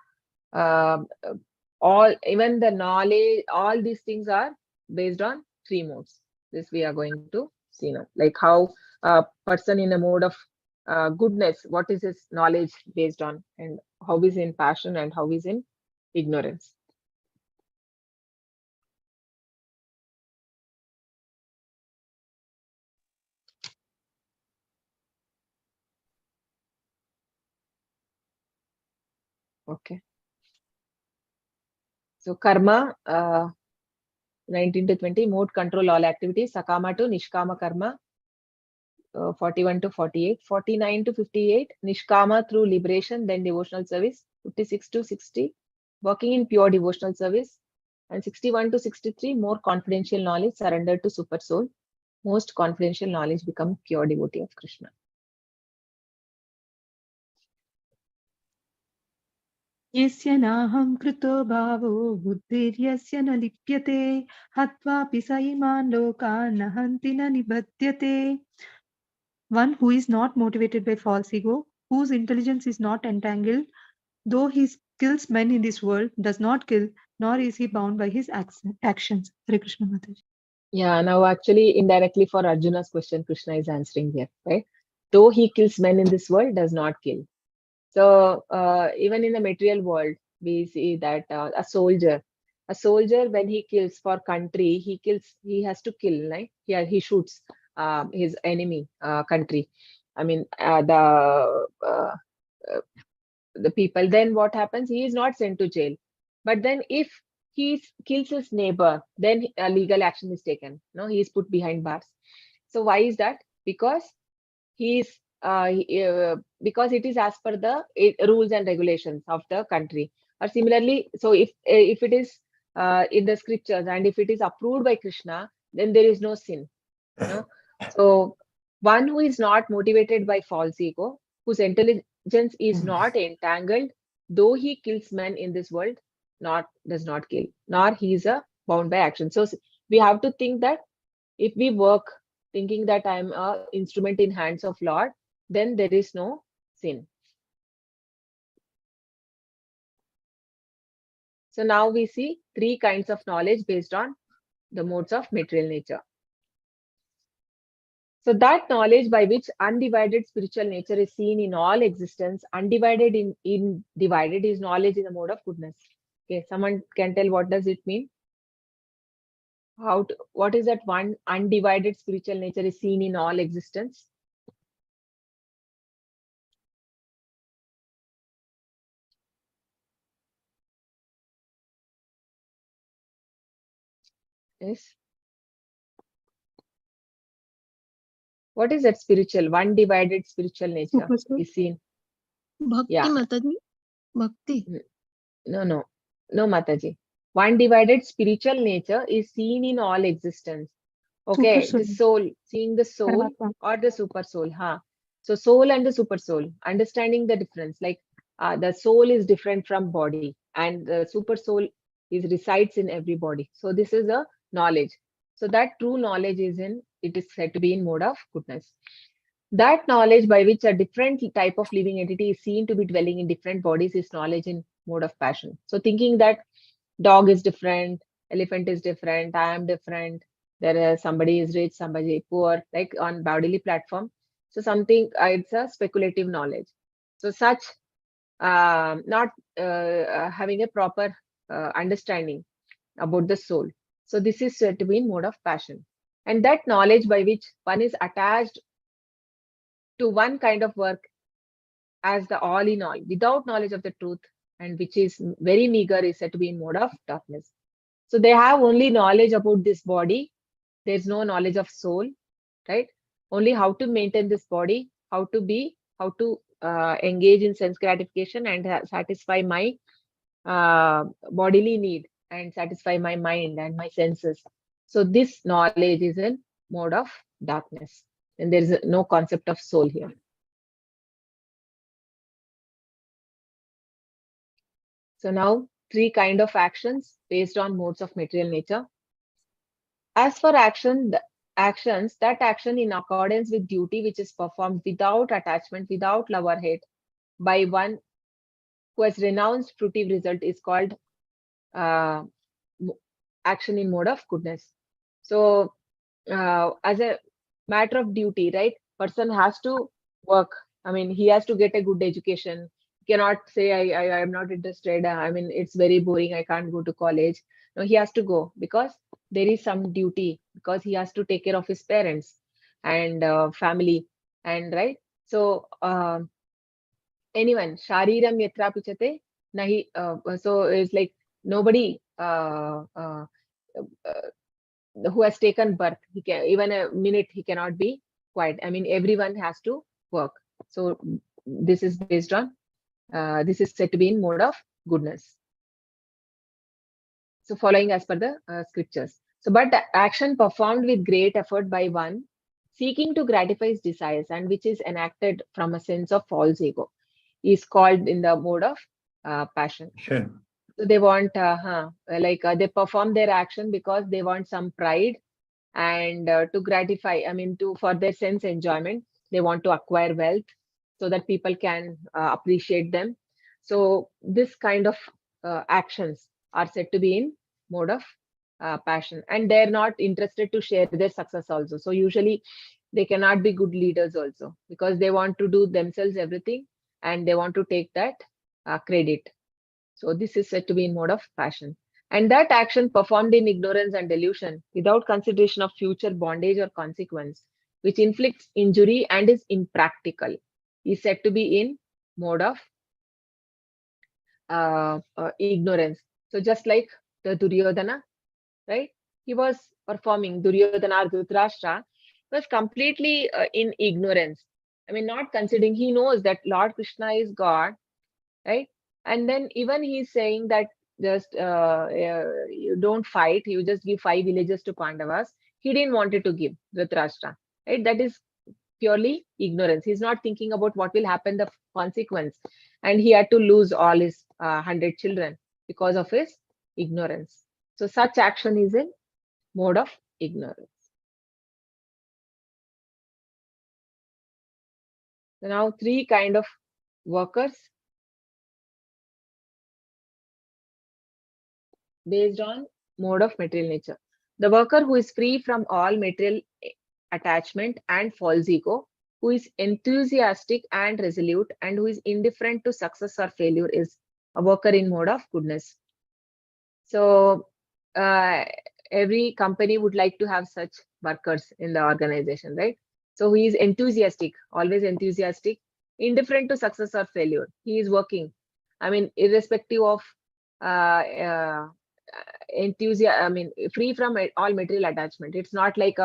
even the knowledge, all these things are based on 3 modes. This we are going to see now, like how a person in a mode of goodness, what is his knowledge based on, and how is in passion and how is in ignorance. Okay. So karma, 19 to 20, mode control all activities. Sakama to Nishkama karma, 41 to 48. 49 to 58, Nishkama through liberation, then devotional service. 56 to 60, working in pure devotional service. And 61 to 63, more confidential knowledge, surrendered to super soul. Most confidential knowledge, become pure devotee of Krishna. यस्य नाहं कृतो भावो बुद्धिर्यस्य न लिप्यते हत्वापि स इमान् लोकान् न हन्ति न निबध्यते. One who is not motivated by false ego, whose intelligence is not entangled, though he kills men in this world, does not kill, nor is he bound by his actions. Hare Krishna Mataji. Yeah, now actually indirectly for Arjuna's question, Krishna is answering here, right? Though he kills men in this world, does not kill. So even in the material world, we see that a soldier, when he kills for country, he has to kill, right? Yeah, he shoots his enemy country. I mean, the people. Then what happens? He is not sent to jail. But then if he kills his neighbor, then a legal action is taken. No, he is put behind bars. So why is that? Because because it is as per the rules and regulations of the country. Or similarly, so if it is in the scriptures and if it is approved by Krishna, then there is no sin. No? So one who is not motivated by false ego, whose intelligence is not entangled, though he kills men in this world, does not kill, nor he is bound by action. So we have to think that if we work thinking that I am a instrument in hands of Lord, then there is no sin. So now we see three kinds of knowledge based on the modes of material nature. So that knowledge by which undivided spiritual nature is seen in all existence, undivided in divided, is knowledge in the mode of goodness. Okay, someone can tell what does it mean? What is that one undivided spiritual nature is seen in all existence? Yes. What is that spiritual, one divided spiritual nature Super soul. is seen? Bhakti, Yeah. Mataji. Bhakti. No, Mataji. One divided spiritual nature is seen in all existence. Okay, Super the soul. soul, seeing the soul Paramatma. or the super soul. So soul and the super soul, understanding the difference. Like the soul is different from body, and the super soul resides in every body. So this is a knowledge. So that true knowledge it is said to be in mode of goodness. That knowledge by which a different type of living entity is seen to be dwelling in different bodies is knowledge in mode of passion. So thinking that dog is different, elephant is different, I am different, there is somebody is rich, somebody poor, like on bodily platform. So something, it's a speculative knowledge. So such not having a proper understanding about the soul. So this is said to be in mode of passion. And that knowledge by which one is attached to one kind of work as the all in all, without knowledge of the truth, and which is very meager, is said to be in mode of darkness. So they have only knowledge about this body. There's no knowledge of soul, right? Only how to maintain this body, how to engage in sense gratification and satisfy my bodily need and satisfy my mind and my senses. So this knowledge is in mode of darkness, and there is no concept of soul here. So now three kind of actions based on modes of material nature. As for actions, that action in accordance with duty which is performed without attachment, without love or hate, by one who has renounced fruitive result is called uh, action in mode of goodness. So as a matter of duty, right? Person has to work. I mean, he has to get a good education. He cannot say, I am not interested. I mean, it's very boring. I can't go to college. No, he has to go because there is some duty, because he has to take care of his parents and family, and right. So anyone, shariram yatra pichate nahi. So it's like nobody who has taken birth, he can even a minute he cannot be quiet. I mean, everyone has to work. So this is based on this is said to be in mode of goodness. So following as per the scriptures. So but the action performed with great effort by one seeking to gratify his desires and which is enacted from a sense of false ego is called in the mode of passion. Sure. So they want they perform their action because they want some pride and to gratify, I mean, for their sense enjoyment, they want to acquire wealth so that people can appreciate them. So this kind of actions are said to be in mode of passion, and they're not interested to share their success also. So usually they cannot be good leaders also because they want to do themselves everything and they want to take that credit. So this is said to be in mode of passion. And that action performed in ignorance and delusion without consideration of future bondage or consequence, which inflicts injury and is impractical, is said to be in mode of ignorance. So just like the Duryodhana, right? He was performing, Duryodhana or Dhritarashtra was completely in ignorance. I mean, not considering, he knows that Lord Krishna is God, right? And then even he's saying that just you don't fight, you just give 5 villages to Pandavas. He didn't want it to give Dhritarashtra, right? That is purely ignorance. He's not thinking about what will happen, the consequence, and he had to lose all his 100 children. because of his ignorance. So such action is in mode of ignorance. So now three kind of workers based on mode of material nature. The worker who is free from all material attachment and false ego, who is enthusiastic and resolute, and who is indifferent to success or failure is a worker in mode of goodness. So every company would like to have such workers in the organization, right? So he is enthusiastic, always enthusiastic, indifferent to success or failure. He is working. I mean, irrespective of enthusiasm, I mean, free from all material attachment. It's not like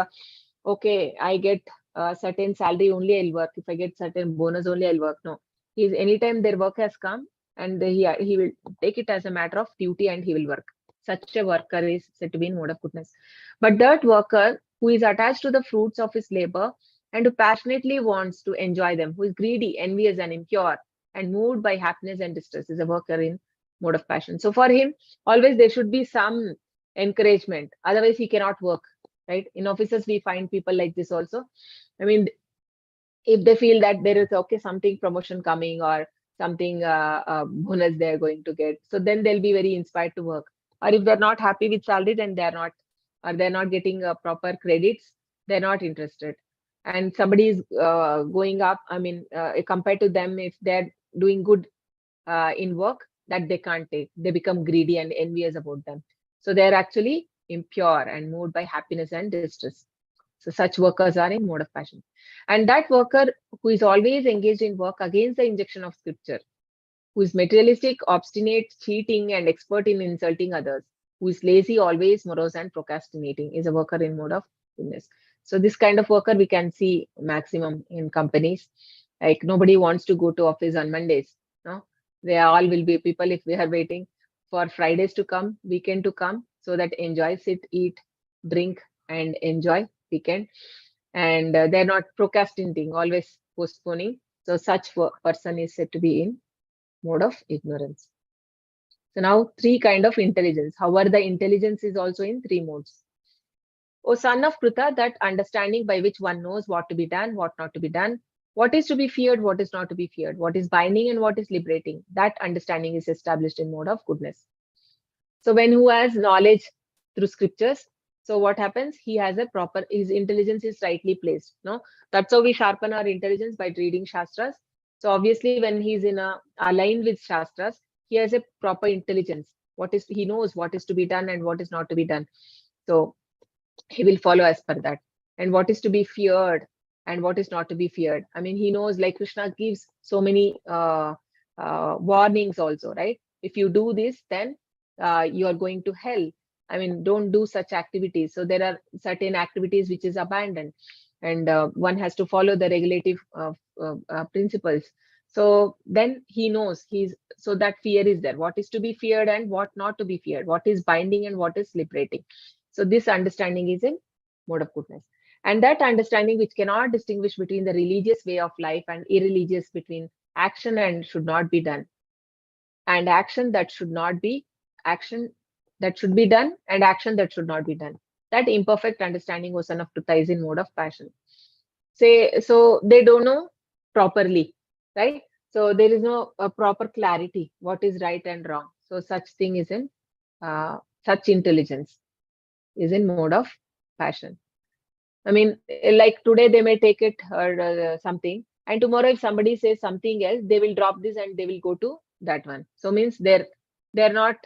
okay, I get a certain salary only I'll work. If I get certain bonus only I'll work. No, he's anytime their work has come and he will take it as a matter of duty and he will work. Such a worker is said to be in mode of goodness. But that worker who is attached to the fruits of his labor and who passionately wants to enjoy them, who is greedy, envious, and impure, and moved by happiness and distress, is a worker in mode of passion. So for him, always there should be some encouragement. Otherwise, he cannot work. Right? In offices, we find people like this also. I mean, if they feel that there is okay something promotion coming or something bonus they're going to get, so then they'll be very inspired to work. Or if they're not happy with salary, then they're not getting proper credits, they're not interested. And somebody is going up, I mean, compared to them, if they're doing good in work, that they can't take, they become greedy and envious about them. So they're actually impure and moved by happiness and distress. So such workers are in mode of passion. And that worker who is always engaged in work against the injunction of scripture, who is materialistic, obstinate, cheating, and expert in insulting others, who is lazy, always morose, and procrastinating, is a worker in mode of goodness. So this kind of worker we can see maximum in companies. Like nobody wants to go to office on Mondays. No, they all will be people if we are waiting for Fridays to come, weekend to come, so that enjoy, sit, eat, drink, and enjoy weekend. And they're not procrastinating, always postponing. So such person is said to be in mode of ignorance. So now three kind of intelligence. However, the intelligence is also in three modes. O son of Pritha, that understanding by which one knows what to be done, what not to be done, what is to be feared, what is not to be feared, what is binding and what is liberating. That understanding is established in mode of goodness. So when who has knowledge through scriptures, so what happens? He has a proper, his intelligence is rightly placed. No, that's how we sharpen our intelligence, by reading Shastras. So obviously when he's in a aligned with Shastras, he has a proper intelligence. He knows what is to be done and what is not to be done. So he will follow as per that. And what is to be feared and what is not to be feared. I mean, he knows, like Krishna gives so many warnings also, right? If you do this, then you are going to hell. I mean, don't do such activities. So there are certain activities which is abandoned, and one has to follow the regulative principles. So then he knows, so that fear is there. What is to be feared and what not to be feared. What is binding and what is liberating. So this understanding is in mode of goodness. And that understanding which cannot distinguish between the religious way of life and irreligious, between action and should not be done, and action that should not be, action that should be done, and action that should not be done. That imperfect understanding, O son of Pritha, is in mode of passion. So they don't know properly, right? So there is no proper clarity, what is right and wrong. So such thing is in, such intelligence is in mode of passion. I mean, like today they may take it or something, and tomorrow if somebody says something else, they will drop this and they will go to that one. So means they're not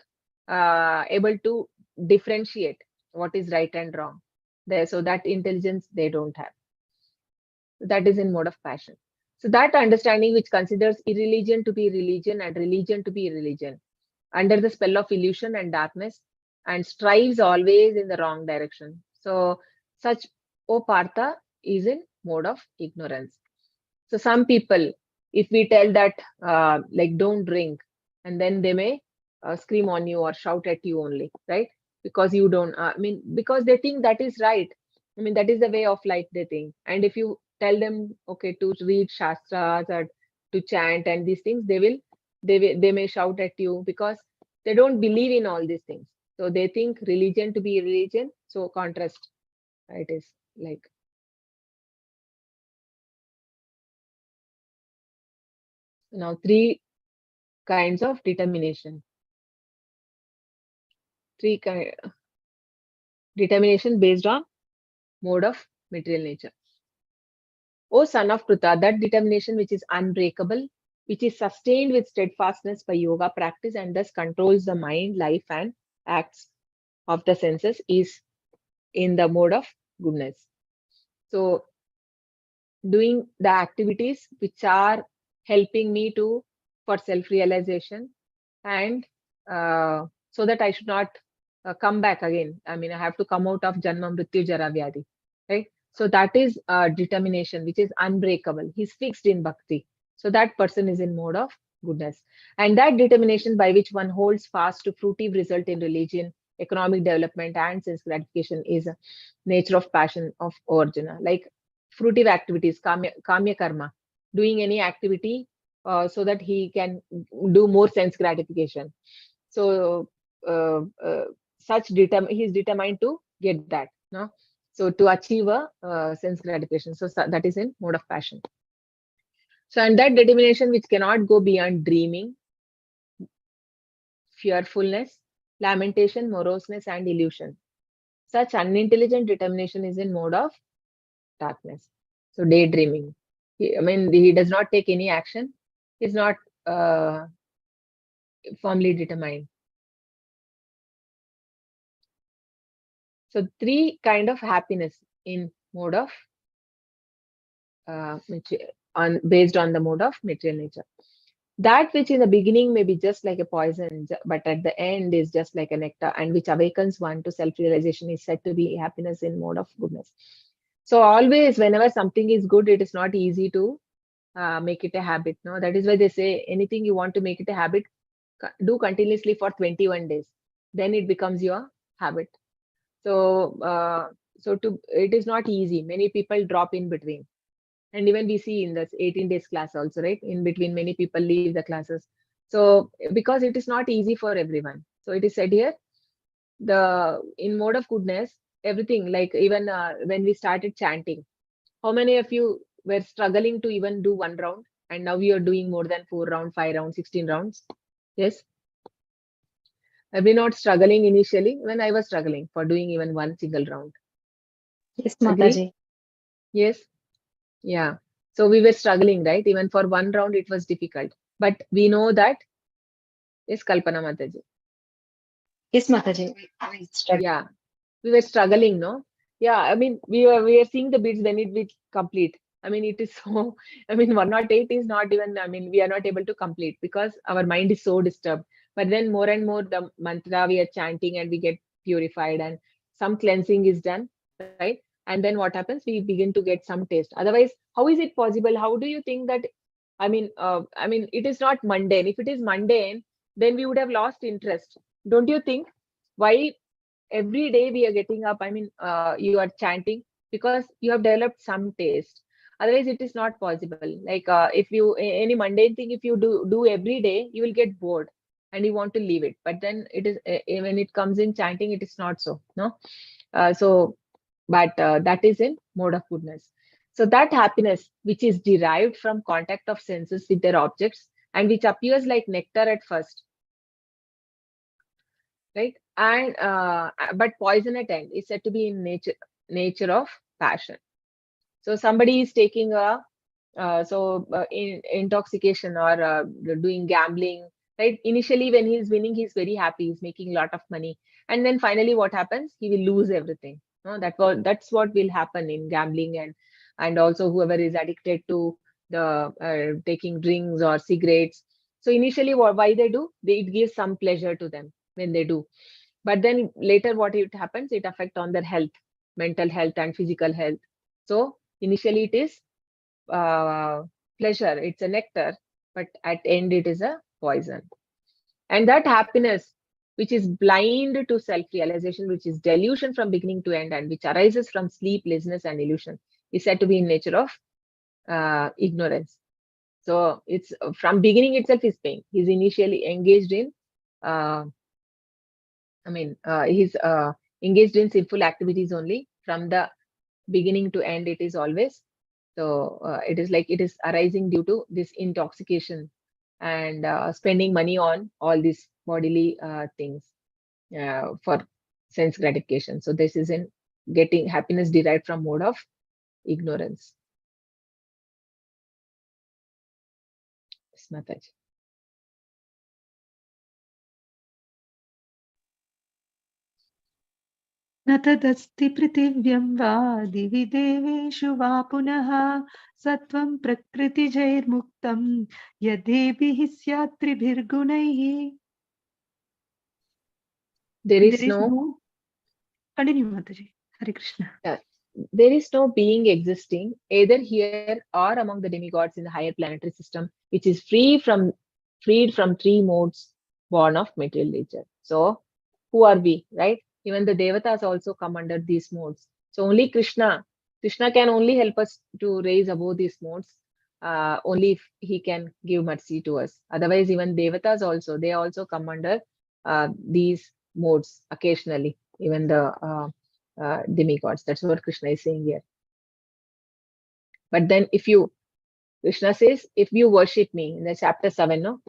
able to differentiate what is right and wrong. So that intelligence they don't have. That is in mode of passion. So that understanding which considers irreligion to be religion and religion to be irreligion, under the spell of illusion and darkness, and strives always in the wrong direction. So such, O Partha, is in mode of ignorance. So some people, if we tell that like don't drink, and then they may scream on you or shout at you only, right? Because you don't, I mean, because they think that is right. I mean, that is the way of life they think. And if you tell them, okay, to read Shastras or to chant and these things, they may shout at you, because they don't believe in all these things. So they think religion to be religion. So contrast, it is like. Now, 3 kinds of determination. 3 determination based on mode of material nature. O son of Kruta, that determination which is unbreakable, which is sustained with steadfastness by yoga practice and thus controls the mind, life, and acts of the senses, is in the mode of goodness. So, doing the activities which are helping me to for self-realization, and so that I should not come back again. I mean, I have to come out of Janma Mrityu Jara Vyadhi, right? So that is determination which is unbreakable. He's fixed in bhakti. So that person is in mode of goodness. And that determination by which one holds fast to fruitive result in religion, economic development, and sense gratification is a nature of passion of Arjuna. Like fruitive activities, kamya karma, doing any activity so that he can do more sense gratification. So he is determined to get that, no? So to achieve a sense gratification. So that is in mode of passion. So, and that determination which cannot go beyond dreaming, fearfulness, lamentation, moroseness, and illusion. Such unintelligent determination is in mode of darkness. So daydreaming. He does not take any action. He is not firmly determined. So 3 kind of happiness in mode of based on the mode of material nature. That which in the beginning may be just like a poison, but at the end is just like a nectar, and which awakens one to self-realization, is said to be happiness in mode of goodness. So always, whenever something is good, it is not easy to make it a habit. No, that is why they say anything you want to make it a habit, do continuously for 21 days. Then it becomes your habit. So, it is not easy. Many people drop in between. And even we see in this 18 days class also, right? In between, many people leave the classes. So because it is not easy for everyone. So it is said here, in mode of goodness, everything, like even when we started chanting, how many of you were struggling to even do 1 round? And now you are doing more than 4 rounds, 5 rounds, 16 rounds. Yes. I've been not struggling initially when I was struggling for doing even 1 single round. Yes, Agree? Mataji. Yes. Yeah. So we were struggling, right? Even for 1 round, it was difficult. But we know that. Yes, Kalpana Mataji. Yes, Mataji. Yeah. We were struggling, no? Yeah. I mean, we are seeing the bits, then it will complete. I mean, it is so, 108 is not even, we are not able to complete because our mind is so disturbed. But then more and more the mantra we are chanting and we get purified and some cleansing is done, right? And then what happens? We begin to get some taste. Otherwise, how is it possible? How do you think that, it is not mundane. If it is mundane, then we would have lost interest. Don't you think? Why every day we are getting up, you are chanting because you have developed some taste. Otherwise, it is not possible. Like if you any mundane thing, if you do every day, you will get bored and you want to leave it. But then it is when it comes in chanting, it is not so. No, but that is in mode of goodness. So that happiness, which is derived from contact of senses with their objects and which appears like nectar at first, right? And but poison at end is said to be in nature of passion. So somebody is taking intoxication or doing gambling, right? Initially, when he's winning, he's very happy. He's making a lot of money, and then finally, what happens? He will lose everything. No, that's what will happen in gambling, and also whoever is addicted to the taking drinks or cigarettes. So initially, why they do? It gives some pleasure to them when they do, but then later, what it happens? It affects on their health, mental health, and physical health. So initially, it is pleasure, it's a nectar, but at end it is a poison. And that happiness which is blind to self-realization, which is delusion from beginning to end, and which arises from sleep, laziness, and illusion, is said to be in nature of ignorance. So it's from beginning itself is pain. He's initially engaged in I mean, he's engaged in sinful activities only from the beginning to end. It is always so. It is like it is arising due to this intoxication and spending money on all these bodily things for sense gratification. So this is in getting happiness derived from mode of ignorance. Yes, Mataji. न तदस्ति पृथिव्यं वा दिवि देवेषु वा पुनः सत्वं प्रकृतिजैर्मुक्तं यद्भिः स्यात् त्रिभिर्गुणैः. There is no Continue, Mataji. Hare Krishna. there is no being existing either here or among the demigods in the higher planetary system, which is freed from three modes born of material nature. So, who are we, right? Even the devatas also come under these modes. So only Krishna can only help us to raise above these modes. Only if he can give mercy to us. Otherwise, even devatas also, they also come under these modes occasionally. Even the demigods. That's what Krishna is saying here. But then Krishna says, if you worship me, in the chapter 7, no?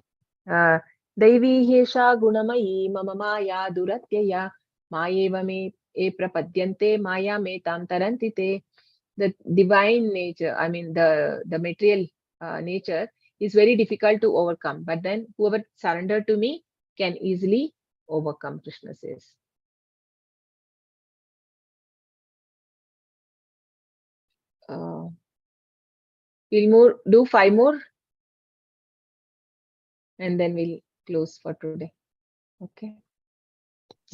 Daivi hesha gunamayi mama maya duratyaya mayeva me e prapadyante maya me tam tarantite. The divine nature, I mean the material nature is very difficult to overcome. But then whoever surrendered to me can easily overcome, Krishna says. We'll do 5 more and then we'll close for today. Okay.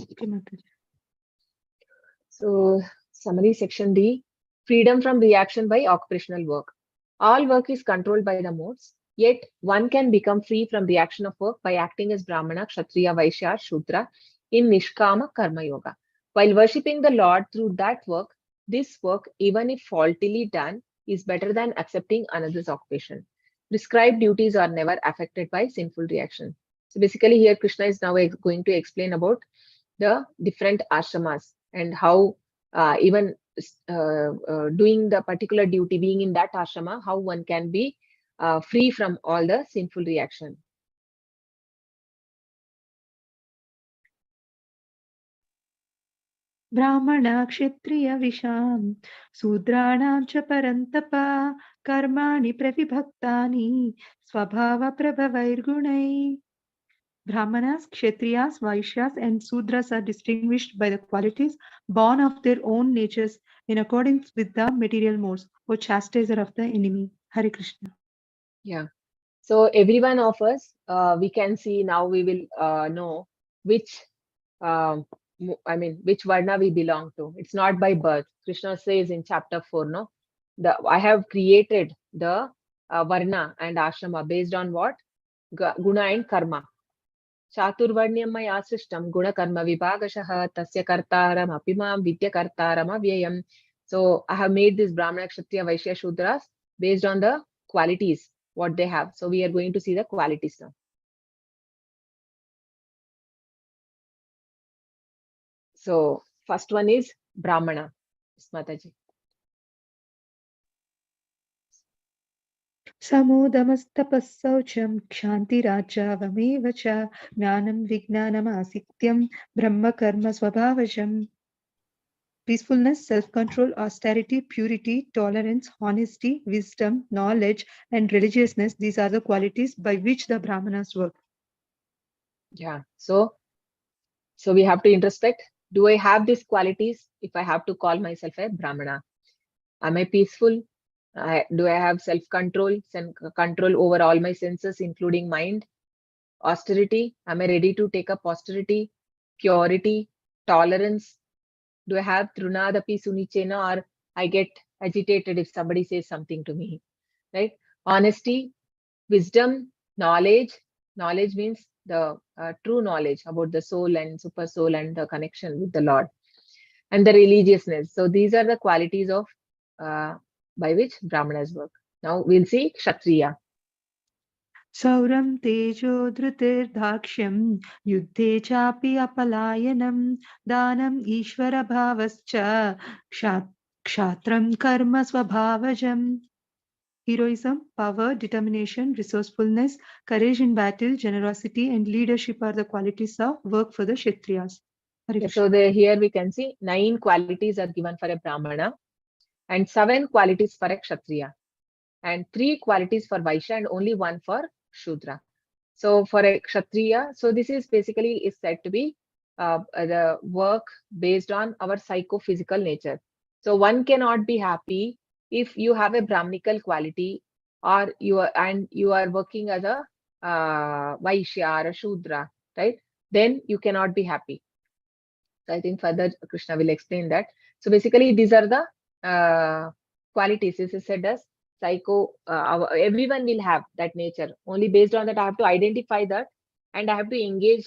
Okay, Mataji. So, summary section D, freedom from reaction by occupational work. All work is controlled by the modes, yet one can become free from the action of work by acting as Brahmana, Kshatriya, Vaishya, Shudra in Nishkama Karma Yoga. While worshipping the Lord through that work, this work, even if faultily done, is better than accepting another's occupation. Prescribed duties are never affected by sinful reaction. So basically here Krishna is now going to explain about the different ashramas and how even doing the particular duty, being in that ashrama, how one can be free from all the sinful reaction. Brahmana kshatriya visham sudranam cha parantapa karmani pravibhaktani swabhava prabhavairgunai. Brahmanas, Kshatriyas, Vaishyas, and Sudras are distinguished by the qualities born of their own natures in accordance with the material modes, or chastiser of the enemy. Hare Krishna. Yeah. So every one of us, we can see now we will know which, which Varna we belong to. It's not by birth. Krishna says in chapter 4, no? I have created the Varna and Ashrama based on what? Guna and Karma. Chaturvarnyam maya srishtam guna karma vibhagashaha tasya kartaram apimam vidya kartaram avyayam. So I have made this Brahmana, Kshatriya, Vaishya, Shudras based on the qualities, what they have. So we are going to see the qualities now. So first one is Brahmana. Mataji. Samodamastapasaucham kshantirajavamev cha jnanam vijnanam asityam brahma karma swabhavajam. Peacefulness, self-control, austerity, purity, tolerance, honesty, wisdom, knowledge, and religiousness, these are the qualities by which the Brahmanas work. Yeah. So we have to introspect. Do I have these qualities if I have to call myself a Brahmana? Am I peaceful? Do I have self-control, control over all my senses, including mind? Austerity, am I ready to take up austerity? Purity, tolerance. Do I have Trunadapi Sunichena, or I get agitated if somebody says something to me, right? Honesty, wisdom, knowledge. Knowledge means the true knowledge about the soul and super soul and the connection with the Lord. And the religiousness. So these are the qualities of by which Brahmanas work. Now we'll see Kshatriya. Sauram tejo dhrutirdakshyam yuddhe chapi apalayanam danam ishvara bhavascha kshatram karma swabhavajam. Heroism, power, determination, resourcefulness, courage in battle, generosity, and leadership are the qualities of work for the Kshatriyas. Hare Krishna. So here we can see 9 qualities are given for a Brahmana and 7 qualities for a Kshatriya and 3 qualities for Vaishya and only 1 for Shudra. So for a Kshatriya, so this is basically is said to be the work based on our psychophysical nature. So one cannot be happy if you have a Brahminical quality or you are working as a Vaishya or a Shudra, right? Then you cannot be happy. So I think further Krishna will explain that. So basically these are the qualities. This is said as everyone will have that nature. Only based on that I have to identify that and I have to engage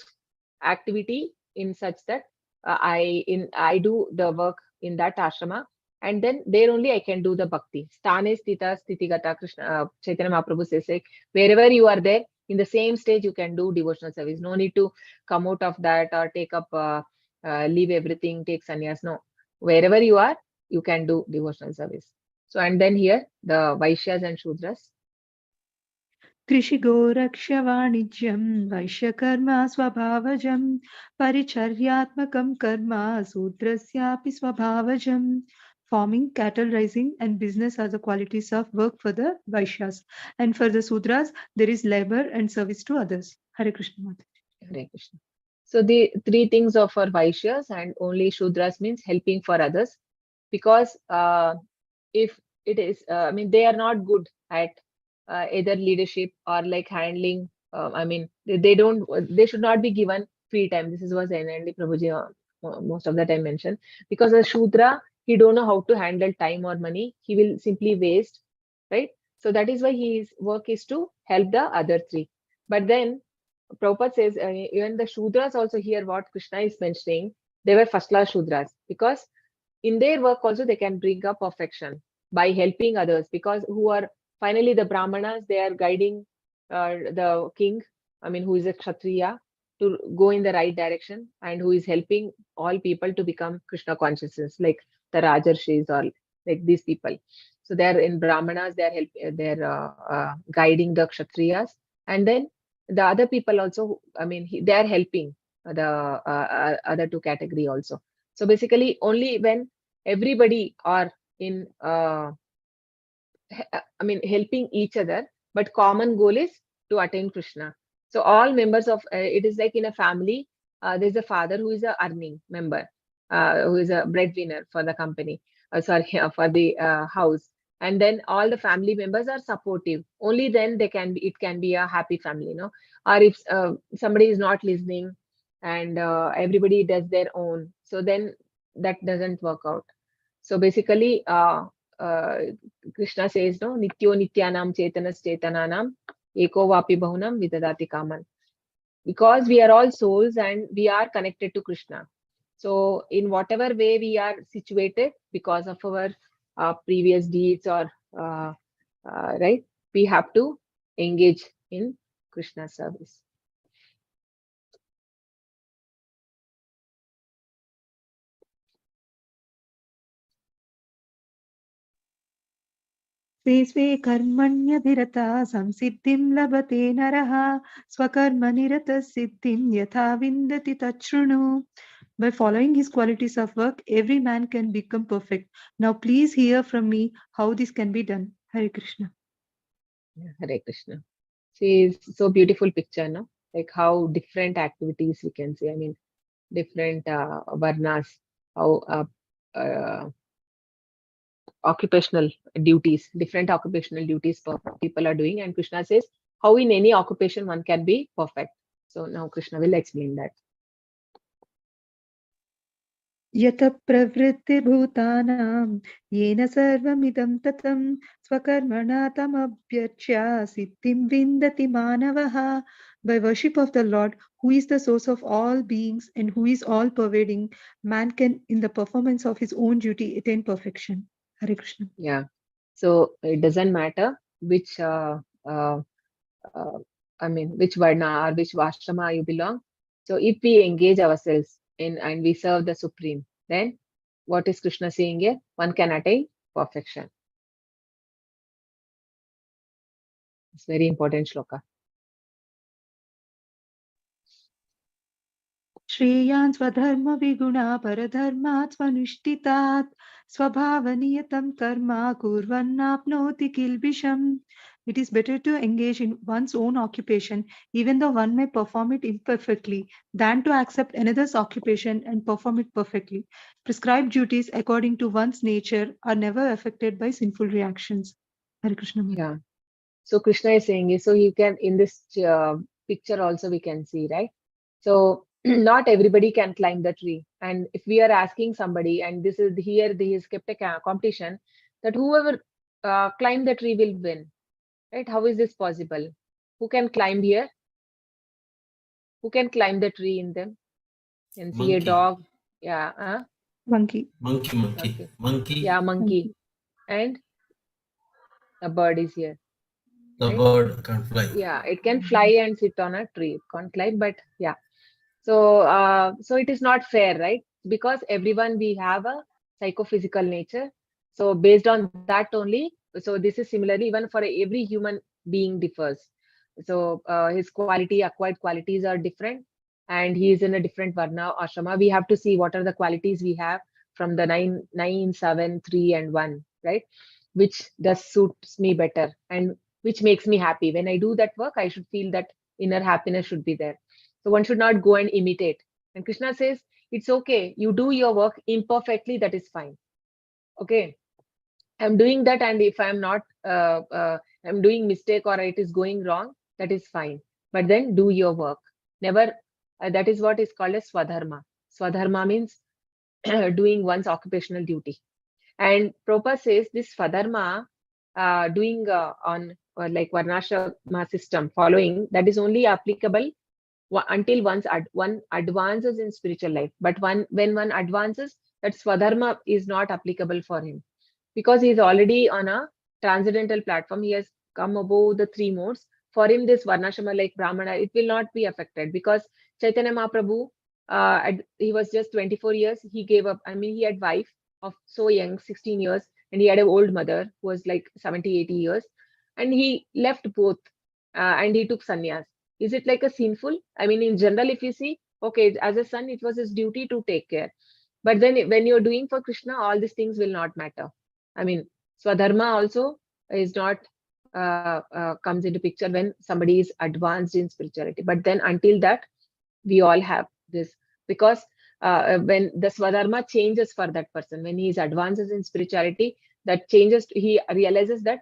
activity in such that I do the work in that ashrama and then there only I can do the bhakti. Sthane sthita sthitigata Krishna Chaitanya Mahaprabhu says like, wherever you are there in the same stage you can do devotional service. No need to come out of that or take up leave everything, take sannyas. No, wherever you are, you can do devotional service. So, and then here the Vaishyas and Shudras. Krishigo Rakshavaണിജ്യം Vaishyakarma Swabhavajam Paricharyatmakam Karma Sudrasyapi Swabhavajam. Farming, cattle raising, and business are the qualities of work for the Vaishyas. And for the Sudras, there is labor and service to others. Hare Krishna Mata. Hare Krishna. So the 3 things are for Vaishyas and only Shudras means helping for others. Because if it is, I mean, they are not good at either leadership or like handling. I mean, they should not be given free time. This is what Zainandi Prabhuji most of the time mentioned. Because a Shudra, he don't know how to handle time or money. He will simply waste, right? So that is why his work is to help the other 3. But then Prabhupada says even the Shudras also here what Krishna is mentioning, they were first class Shudras because in their work also they can bring up perfection by helping others because who are finally the Brahmanas, they are guiding the king, I mean who is a Kshatriya to go in the right direction and who is helping all people to become Krishna consciousness like the Rajarshis or like these people. So they are in Brahmanas, they're guiding the Kshatriyas and then the other people also, I mean they are helping the other 2 category also. So basically only when everybody are in I mean helping each other, but common goal is to attain Krishna. So all members of it is like in a family, there's a father who is a earning member, who is a breadwinner for the company, for the house, and then all the family members are supportive. Only then it can be a happy family, you know. Or if somebody is not listening and everybody does their own, so then that doesn't work out. So basically, Krishna says, no, nityo nityanam chetanas chetananam eko vapi bahunam vidadati kaman. Because we are all souls and we are connected to Krishna. So in whatever way we are situated because of our previous deeds or right, we have to engage in Krishna service. स्वे स्वे कर्मण्यभिरता संसिद्धिं लभते नरः स्वकर्मनिरतः सिद्धिं यथा विन्दति तच्छृणु. By following his qualities of work, every man can become perfect. Now please hear from me how this can be done. Hare Krishna. Hare Krishna. See, it's so beautiful picture, no? Like how different activities we can see. I mean, different varnas, how occupational duties, different occupational duties people are doing. And Krishna says how in any occupation one can be perfect. So now Krishna will explain that. यतः प्रवृत्तिर्भूतानां येन सर्वमिदं ततं स्वकर्मणा तमभ्यर्च्य सिद्धिं विन्दति मानवः. By worship of the Lord, who is the source of all beings and who is all pervading, man can, in the performance of his own duty, attain perfection. Hare Krishna. Yeah. So it doesn't matter which I mean, which Varna or which Vashrama you belong. So if we engage ourselves in and we serve the Supreme, then what is Krishna saying here? One can attain perfection. It's very important shloka. श्रेयान् स्वधर्मविगुणा परधर्मात् स्वनुष्ठितात् स्वभावनियतं कर्म कुर्वन्नाप्नोति किल्बिषम्. It is better to engage in one's own occupation, even though one may perform it imperfectly, than to accept another's occupation and perform it perfectly. Prescribed duties according to one's nature are never affected by sinful reactions. Hare Krishna. Yeah. So Krishna is saying, so you can, in this picture also we can see, right? So not everybody can climb the tree. And if we are asking somebody, and this is here, he has kept a competition, that whoever climb the tree will win, right? How is this possible? Who can climb here? Who can climb the tree in them? Can see a Monkey. dog. Yeah. Monkey. Okay. Monkey. Yeah, monkey. And a bird is here. The right? bird can't fly. Yeah, it can fly and sit on a tree. It can't climb, but yeah. So, so it is not fair, right? Because everyone, we have a psychophysical nature. So based on that only, so this is similarly even for every human being differs. So his quality, acquired qualities are different, and he is in a different varna ashrama. We have to see what are the qualities we have from the 9, 7, 3, and 1, right? Which does suits me better and which makes me happy. When I do that work, I should feel that inner happiness should be there. So one should not go and imitate. And Krishna says, it's okay. You do your work imperfectly, that is fine. Okay. I'm doing that, and if I'm not, I'm doing mistake or it is going wrong, that is fine. But then do your work. Never, that is what is called as swadharma. Swadharma means doing one's occupational duty. And Prabhupada says this swadharma, doing on like varnashrama system following, that is only applicable until one advances in spiritual life. But when one advances, that swadharma is not applicable for him, because he is already on a transcendental platform. He has come above the 3 modes. For him, this varnashrama like Brahmana, it will not be affected, because Chaitanya Mahaprabhu, he was just 24 years. He gave up. I mean, he had wife of so young, 16 years, and he had an old mother who was like 70, 80 years. And he left both and he took sannyas. Is it like a sinful? I mean, in general, if you see, okay, as a son, it was his duty to take care. But then when you're doing for Krishna, all these things will not matter. I mean, Swadharma also is not comes into picture when somebody is advanced in spirituality. But then until that, we all have this, because when the Swadharma changes for that person, when he is advances in spirituality, that changes, he realizes that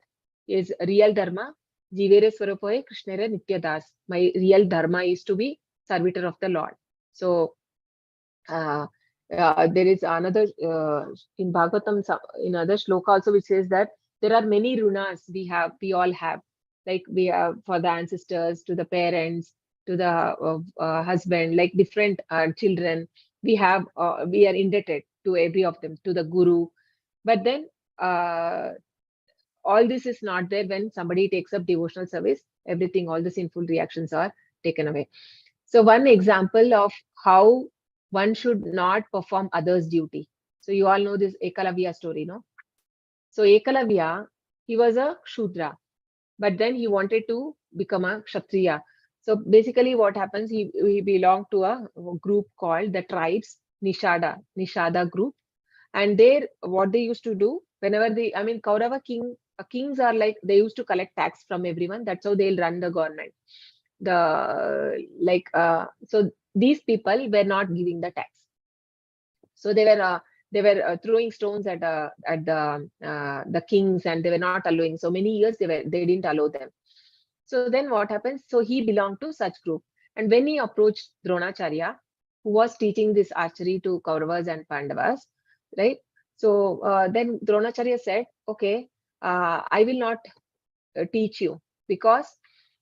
is real dharma. Jivere Swarupoye Krishnere Nityadas. My real dharma is to be servitor of the Lord. So there is another in Bhagavatam, in other shloka also, which says that there are many runas we all have, like we have for the ancestors, to the parents, to the husband, like different children. We are indebted to every of them, to the guru. But then all this is not there when somebody takes up devotional service. Everything, all the sinful reactions are taken away. So one example of how one should not perform others' duty. So you all know this Ekalavya story, no? So Ekalavya, he was a Shudra, but then he wanted to become a Kshatriya. So basically what happens, he belonged to a group called the tribes, Nishada group. And there, what they used to do, whenever I mean, Kaurava kings are like, they used to collect tax from everyone. That's how they'll run the government. So these people were not giving the tax. So they were throwing stones at the kings, and they were not allowing. So many years they didn't allow them. So then what happens? So he belonged to such group. And when he approached Dronacharya, who was teaching this archery to Kauravas and Pandavas, right? So then Dronacharya said, okay, I will not teach you, because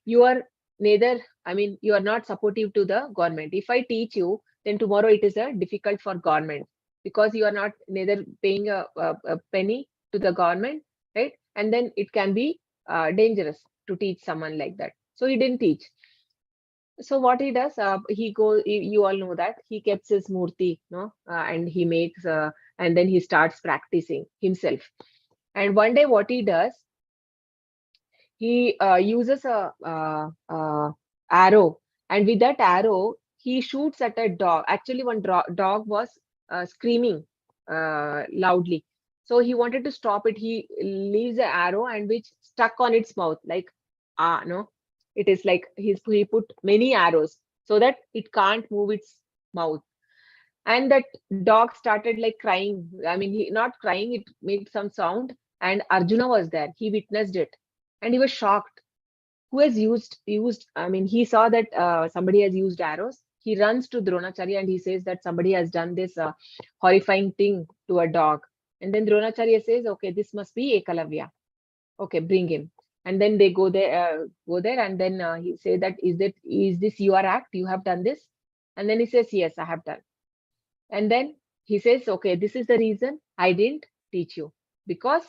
you are neither, I mean, you are not supportive to the government. If I teach you, then tomorrow it is difficult for government, because you are not neither paying a penny to the government, right? And then it can be dangerous to teach someone like that. So he didn't teach. So what he does, you all know that he keeps his murti, no, and he makes, and then he starts practicing himself. And one day, what he does, he uses a arrow, and with that arrow, he shoots at a dog. Actually, one dog was screaming loudly, so he wanted to stop it. He leaves the arrow, and which stuck on its mouth, like no, it is like he put many arrows so that it can't move its mouth. And that dog started like crying. I mean, he not crying, it made some sound, and Arjuna was there. He witnessed it, and he was shocked. Who has used, I mean, he saw that somebody has used arrows. He runs to Dronacharya and he says that somebody has done this horrifying thing to a dog. And then Dronacharya says, okay, this must be Ekalavya. Okay, bring him. And then they go there, and then he say that is this your act? You have done this? And then he says, yes, I have done. And then he says, okay, this is the reason I didn't teach you, because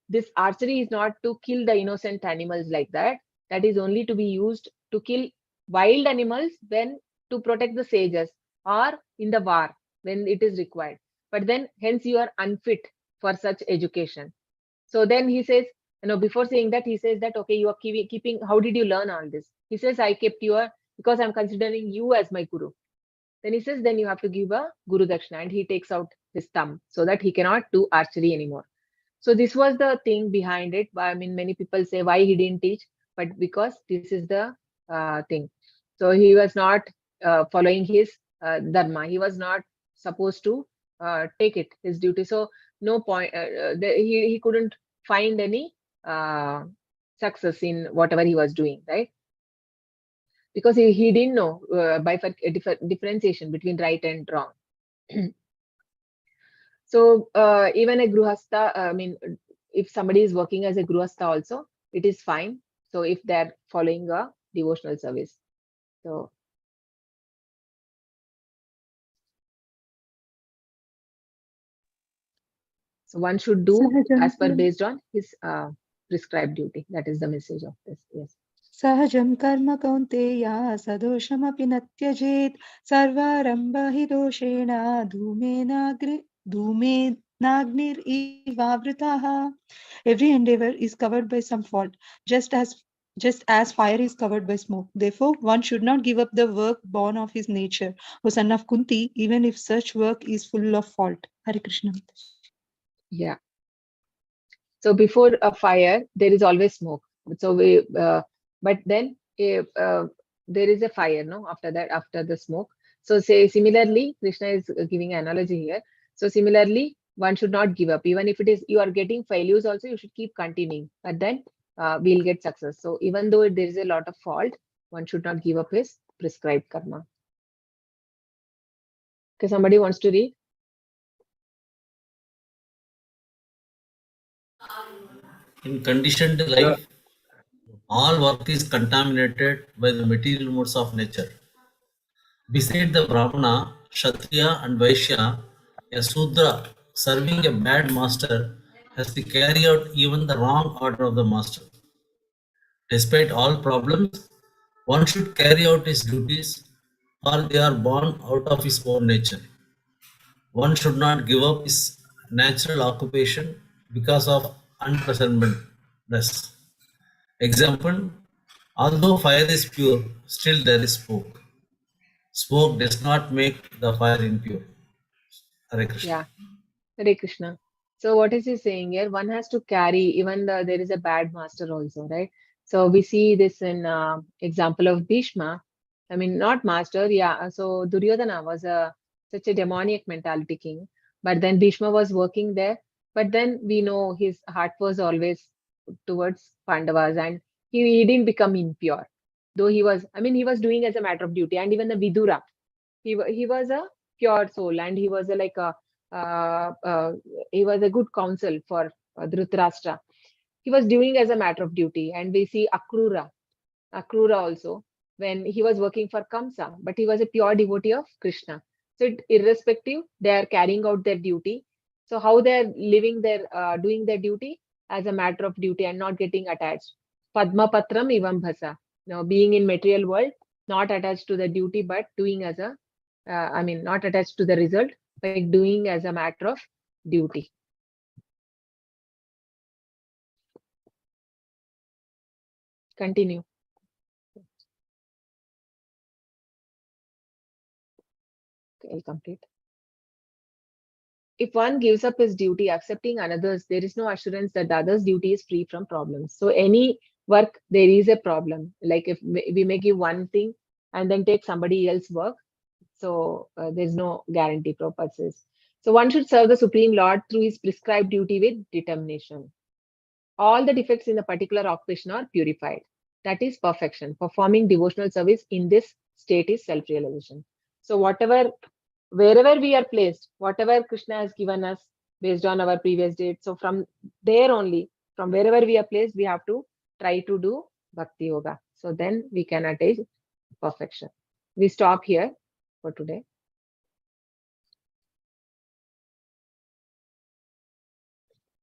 this archery is not to kill the innocent animals like that. That is only to be used to kill wild animals when to protect the sages or in the war when it is required. But then hence you are unfit for such education. So then he says, before saying that, he says that, okay, you are keeping, how did you learn all this? He says, I kept because I'm considering you as my guru. Then he says, then you have to give a Guru Dakshina, and he takes out his thumb so that he cannot do archery anymore. So this was the thing behind it. I mean, many people say why he didn't teach, but because this is the thing. So he was not following his dharma. He was not supposed to take it, his duty. So no point, he couldn't find any success in whatever he was doing, right? Because he didn't know differentiation between right and wrong. So even a gruhastha, I mean, if somebody is working as a gruhastha also, it is fine. So if they're following a devotional service. So one should do as per based on his prescribed duty. That is the message of this. Yes. सहजं कर्म कौन्तेया सदोषमपि न त्यजेत् सर्वारम्भ हि दोषेण धूमेनाग्निरिवावृताः. Every endeavor is covered by some fault, just as fire is covered by smoke. Therefore, one should not give up the work born of his nature, O son of Kunti, even if such work is full of fault. Hare Krishna. Yeah. So before a fire, there is always smoke. So but then there is a fire, no? After that, after the smoke. So say similarly, Krishna is giving an analogy here. So similarly, one should not give up. Even if it is you are getting failures, also you should keep continuing. But then we'll get success. So even though there is a lot of fault, one should not give up his prescribed karma. Okay, somebody wants to read? In conditioned life, all work is contaminated by the material modes of nature. Beside the Brahmana, Kshatriya and Vaishya, a Sudra serving a bad master has to carry out even the wrong order of the master. Despite all problems, one should carry out his duties, or they are born out of his own nature. One should not give up his natural occupation because of unpleasantness. Example, although fire is pure, still there is smoke. Smoke does not make the fire impure. Hare Krishna. Yeah. Hare Krishna. So what is he saying here? One has to carry, even there is a bad master also, right? So we see this in example of Bhishma. I mean, not master, yeah. So Duryodhana was such a demoniac mentality king, but then Bhishma was working there. But then we know his heart was always towards Pandavas, and he didn't become impure. Though he was, I mean, he was doing as a matter of duty, and even the Vidura, he was a pure soul, and he was uh, uh, he was a good counsel for Dhritarashtra. He was doing as a matter of duty. And we see Akrura also, when he was working for Kamsa, but he was a pure devotee of Krishna. So irrespective, they are carrying out their duty. So how they are living their, doing their duty as a matter of duty and not getting attached. Padma Patram Ivam Bhasa. Now, being in material world, not attached to the duty, but doing as a, not attached to the result, but doing as a matter of duty. Continue. Okay, I'll complete. If one gives up his duty, accepting another's, there is no assurance that the other's duty is free from problems. So any work, there is a problem. Like if we may give one thing and then take somebody else's work, so there's no guarantee purposes. So one should serve the Supreme Lord through his prescribed duty with determination. All the defects in the particular occupation are purified. That is perfection. Performing devotional service in this state is self-realization. So wherever we are placed, whatever Krishna has given us based on our previous date, so from there only, from wherever we are placed, we have to try to do Bhakti Yoga. So then we can attain perfection. We stop here for today.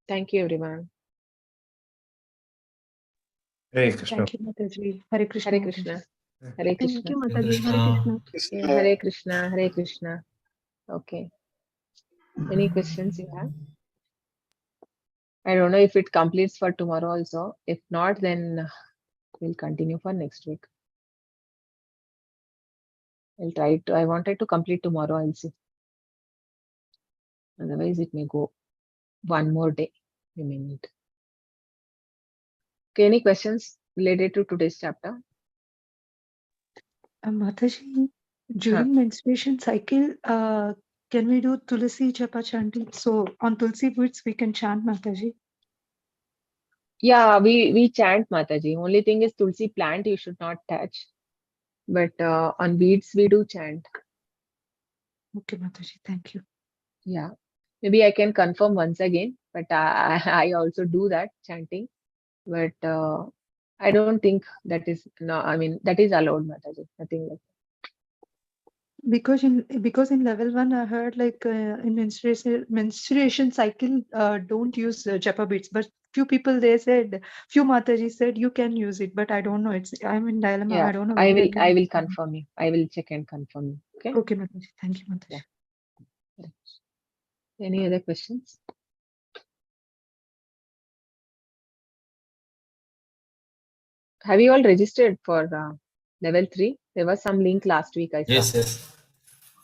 Thank you, everyone. Hare Krishna. Thank you, Mataji. Hare Krishna. Hare Krishna. Hare Thank Krishna. you, Hare Mataji. Hare Krishna. Krishna. Yeah, Hare Krishna. Hare Krishna. Okay. Any questions you have? I don't know if it completes for tomorrow also. If not, then we'll continue for next week. I'll try to. I wanted to complete tomorrow. I'll see. Otherwise, it may go one more day. We may need. Okay. Any questions related to today's chapter? Mataji, during menstruation cycle, can we do Tulsi Japa chanting? So on Tulsi words, we can chant Mataji. Yeah, we chant Mataji. Only thing is Tulsi plant you should not touch. But on beads we do chant. Okay, Mataji, thank you. Yeah. Maybe I can confirm once again, but I also do that chanting. But I don't think that is that is allowed, Mataji. Nothing like Because in level 1, I heard like in menstruation cycle, don't use japa beads. But few people few Mataji said you can use it, but I don't know. I'm in dilemma. yeah. I don't know. I will confirm you. I will check and confirm you. Okay. Okay, Mataji. Thank you, Mataji. Yeah. Any other questions? Have you all registered for level 3? There was some link last week I saw. Yes.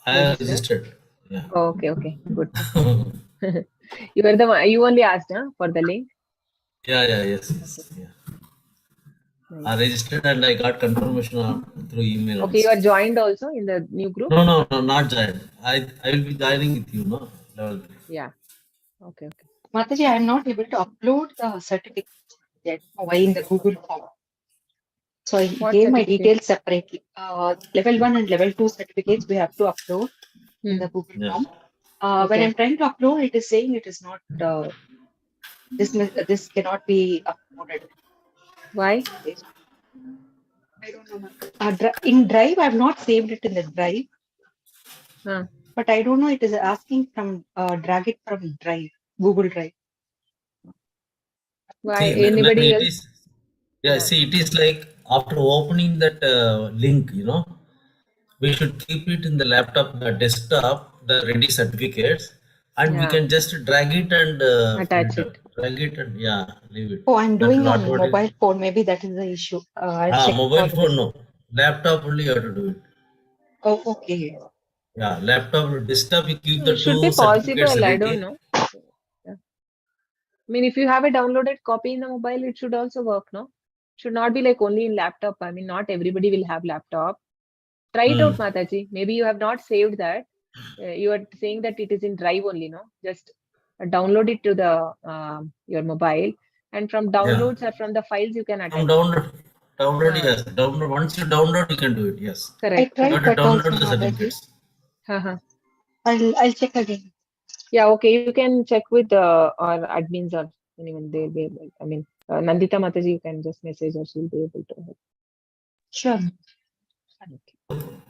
I have registered. Yeah. Oh, okay. Good. You were the one. You only asked for the link. Yes. Yeah. I registered and I got confirmation through email. Okay, you are joined also in the new group? No, not joined. I will be joining with you, no? Level 3. Yeah. Okay. Mataji, I am not able to upload the certificate yet in the Google form. So I What gave my certificate? details separately. Level 1 and level 2 certificates we have to upload in the Google Yeah. form. Okay. When I'm trying to upload, it is saying it is not, this cannot be uploaded. Why? I don't know. In Drive, I have not saved it in the Drive. But I don't know, it is asking from drag it from Drive, Google Drive. Why? See, Anybody else? See, it is like after opening that link, we should keep it in the laptop, the desktop, the ready certificates, and we can just drag it and attach it. Drag it and leave it. Oh, I'm doing That on will not mobile phone. Maybe that is the issue. I'll check mobile for phone, this. no. Laptop only you have to do it. Oh, okay. Yeah, laptop, desktop, you keep the It should two be certificates possible. I ready. don't know. Yeah. I mean, if you have a downloaded copy in the mobile, it should also work, no? Should not be like only in laptop. I mean, not everybody will have laptop. Try it out, Mataji. Maybe you have not saved that. You are saying that it is in Drive only, no? Just download it to the your mobile, and from downloads or from the files you can attach. Download, yes. Download. Once you download, you can do it. Yes. Correct. I tried that download also, the certificates. I'll check again. Yeah, okay. You can check with our admins or anyone. They'll be able. I mean, Nandita Mataji, you can just message her. She'll be able to help. Sure. Okay.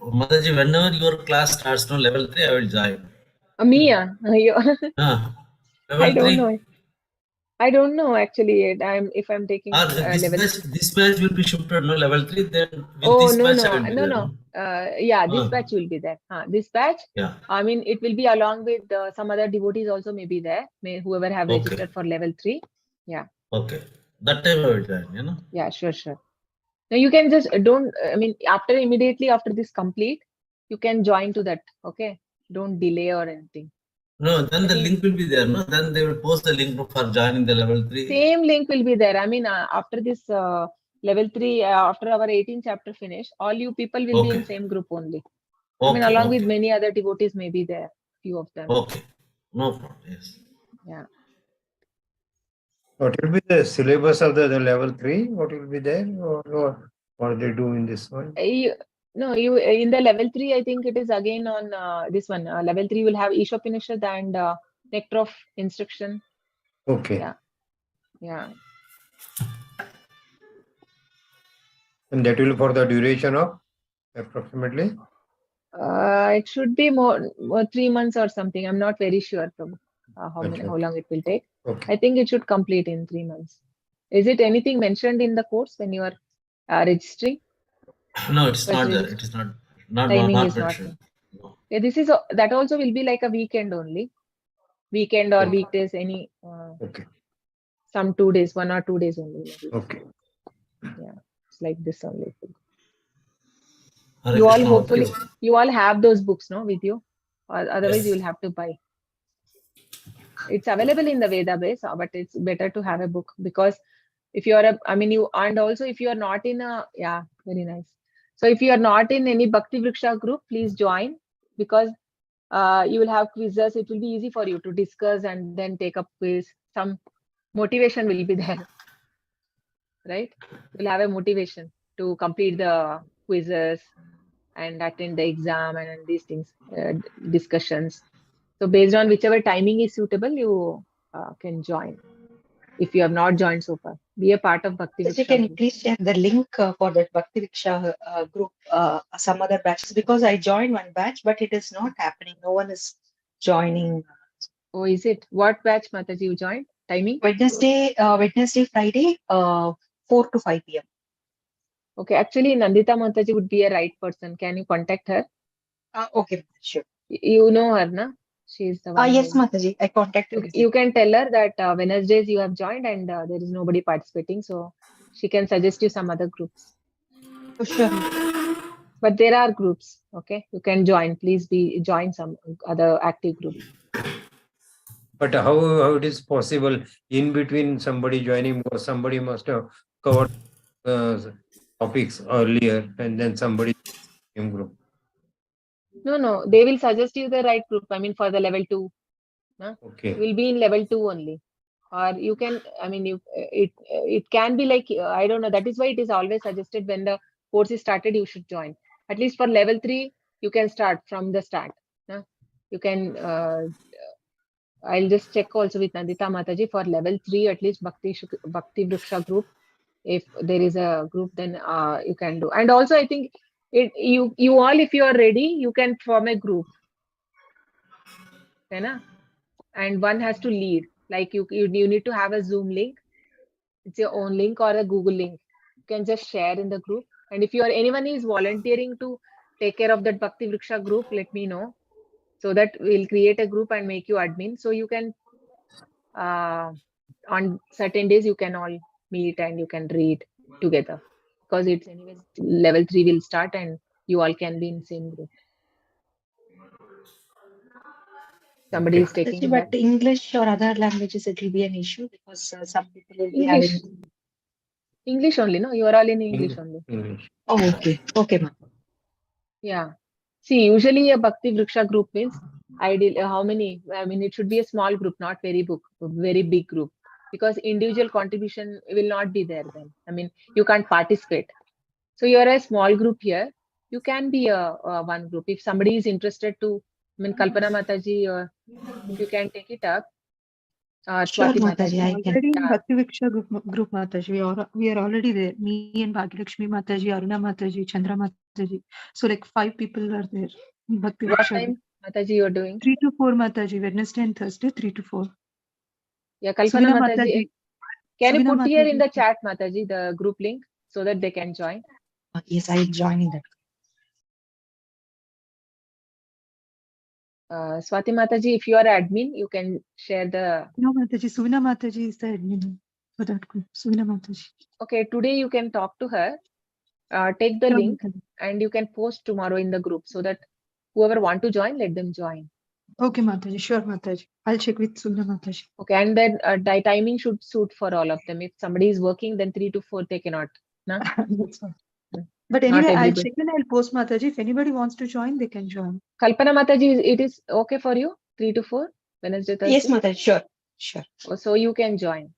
Mataji, whenever your class starts no level 3, I will join. Me, level I don't 3. know. I don't know actually. If I'm taking level. This batch will be shifted, no, level 3. Then with Oh, this no, batch, no, I will be no, there, no. no? Yeah, this Ah. batch will be there. This batch, Yeah. I mean, it will be along with some other devotees also may be there. Whoever have Okay. registered for level 3. Yeah. Okay. That time I will join, you know. Yeah, sure. Now you can just immediately after this complete, you can join to that. Okay. Don't delay or anything. No, then the link will be there, no? Then they will post the link for joining the level 3. Same link will be there. I mean, after this level 3, after our 18th chapter finish, all you people will be in same group only. I mean, along with many other devotees may be there, few of them. Okay. No problem. Yes. Yeah. What will be the syllabus of the level 3? What will be there? Or what they do in this one? No, you in the level 3, I think it is again on this one. Level 3 will have Ishopanishad and Nectar of Instruction. Okay. Yeah. Yeah. And that will for the duration of approximately? It should be more 3 months or something. I'm not very sure from how long it will take. Okay. I think it should complete in 3 months. Is it anything mentioned in the course when you are registering? No, it's not there. It is not Timing is not mentioned. No. Yeah, this is that also will be like a weekend only. Weekend or weekdays, any Okay. some 2 days, 1 or 2 days only. Maybe. Okay. Yeah, it's like this only. Hare You all Krishna, hopefully okay. you all have those books, no, with you, or otherwise Yes. you will have to buy. It's available in the Veda base, but it's better to have a book because if you are and also if you are not in a very nice. So if you are not in any Bhakti Vriksha group, please join because you will have quizzes. It will be easy for you to discuss and then take up quiz. Some motivation will be there, right? You'll have a motivation to complete the quizzes and attend the exam and these things, discussions. So based on whichever timing is suitable, you can join. If you have not joined so far, be a part of Bhakti Vriksha Can you group. please share the link for that Bhakti Vriksha group, some other batches? Because I joined one batch, but it is not happening. No one is joining. Oh, is it? What batch, Mataji, you joined? Timing? Wednesday, Friday, 4 to 5 p.m. Okay, actually, Nandita Mataji would be a right person. Can you contact her? Okay, sure. You know her, na? She is the one. Yes, Mataji, I contacted. You can tell her that Wednesdays you have joined and there is nobody participating, so she can suggest you some other groups. Oh, sure. But there are groups, okay? You can join. Please join some other active groups. But how it is possible in between somebody joining, because somebody must have covered topics earlier and then somebody in group. No, they will suggest you the right group. I mean, for the level 2, Okay. you will be in level 2 only, or you can. I mean, it can be like I don't know. That is why it is always suggested when the course is started, you should join. At least for level 3, you can start from the start. You can. I'll just check also with Nandita Mataji for level 3, at least Bhakti Vriksha group. If there is a group, then you can do. And also, I think you all, if you are ready, you can form a group. And one has to lead. Like you need to have a Zoom link. It's your own link or a Google link. You can just share in the group. And if anyone is volunteering to take care of that Bhakti Vriksha group, let me know. So that we'll create a group and make you admin. So you can, on certain days, you can all meet and you can read together. Because it's anyways level 3 will start and you all can be in same group. Somebody is taking But that. English or other languages, it will be an issue because some people will be having English only, no? You are all in English only. English. Oh, okay. Okay, ma'am. Yeah. See, usually a Bhakti Vriksha group means ideal. How many? I mean, it should be a small group, not very big group, because individual contribution will not be there then. I mean, you can't participate. So you're a small group here. You can be a one group. If somebody is interested to, I mean, Kalpana Mataji, or if you can take it up. Sure, Swati Mataji, I can. Already in Bhakti Vriksha group Mataji, we are already there. Me and Bhagilakshmi Mataji, Aruna Mataji, Chandra Mataji. So like 5 people are there in Bhakti What Vriksha time, group. Mataji, you're doing? 3 to 4 Mataji, Wednesday and Thursday, 3 to 4. Yeah, Kalpana Suvina Mataji. Mataji. Can you Suvina put here in the Mataji. chat, Mataji, the group link so that they can join? Yes, I'll join in that. Swati Mataji, if you are admin, you can share the. No, Mataji. Suvina Mataji is the admin for that group. Suvina Mataji. Okay, today you can talk to her. Take the Sure, link Mataji. and you can post tomorrow in the group so that whoever want to join, let them join. Okay, Mataji. Sure, Mataji. I'll check with Suvina Mataji. Okay, and then the timing should suit for all of them. If somebody is working, then 3 to 4 they cannot. No? That's fine. Mm. But Not anyway, I'll everybody. check and I'll post Mataji. If anybody wants to join, they can join. Kalpana Mataji, it is okay for you? 3 to 4, Wednesday, Thursday? Yes, Mataji. Sure. Sure. Oh, so you can join.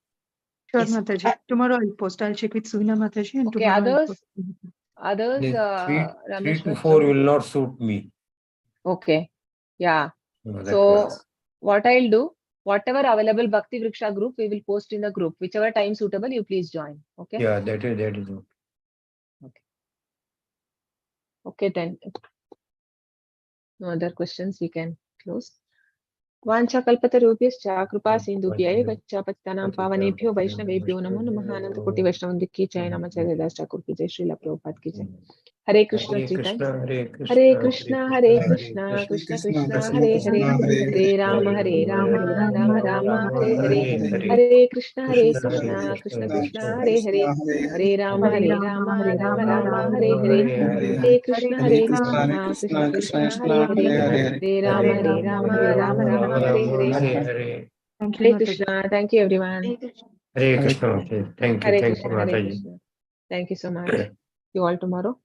Sure, Yes. Mataji. Tomorrow I'll post. I'll check with Suvina Mataji and Okay, tomorrow I'll others? post. Others, The three Ramesh to Bhatt, 4 Joe? will not suit me. Okay, yeah. That So class. what I'll do, whatever available Bhakti Vriksha group, we will post in the group. Whichever time suitable, you please join. Okay. Yeah, that is okay. Okay, then. No other questions, we can close. वाञ्छा कल्पतरुभ्यश्च कृपा सिन्धुभ्यैव च पतितानां पावनेभ्यो वैष्णवेभ्यो नमो नमः अनंत कोटि वैष्णव की जय नमः दास ठाकुर की जय श्रील प्रभुपाद की जय हरे Krishna Hare Chaitanya Krishna, Hare Hare Krishna, Krishna Krishna Krishna Hare Hare Hare Ram Ram Ram Hare Hare Hare Krishna Krishna Krishna Hare Hare Hare Ram Ram Ram Hare Hare Hare Krishna Krishna Krishna Hare Hare Hare Ram Ram Hare Hare Hare Thank you, Hare Mataji. Krishna. Thank you, everyone. Krishna. Okay. Thank you, Hare Krishna. Mataji. Thank you so much. See you all tomorrow.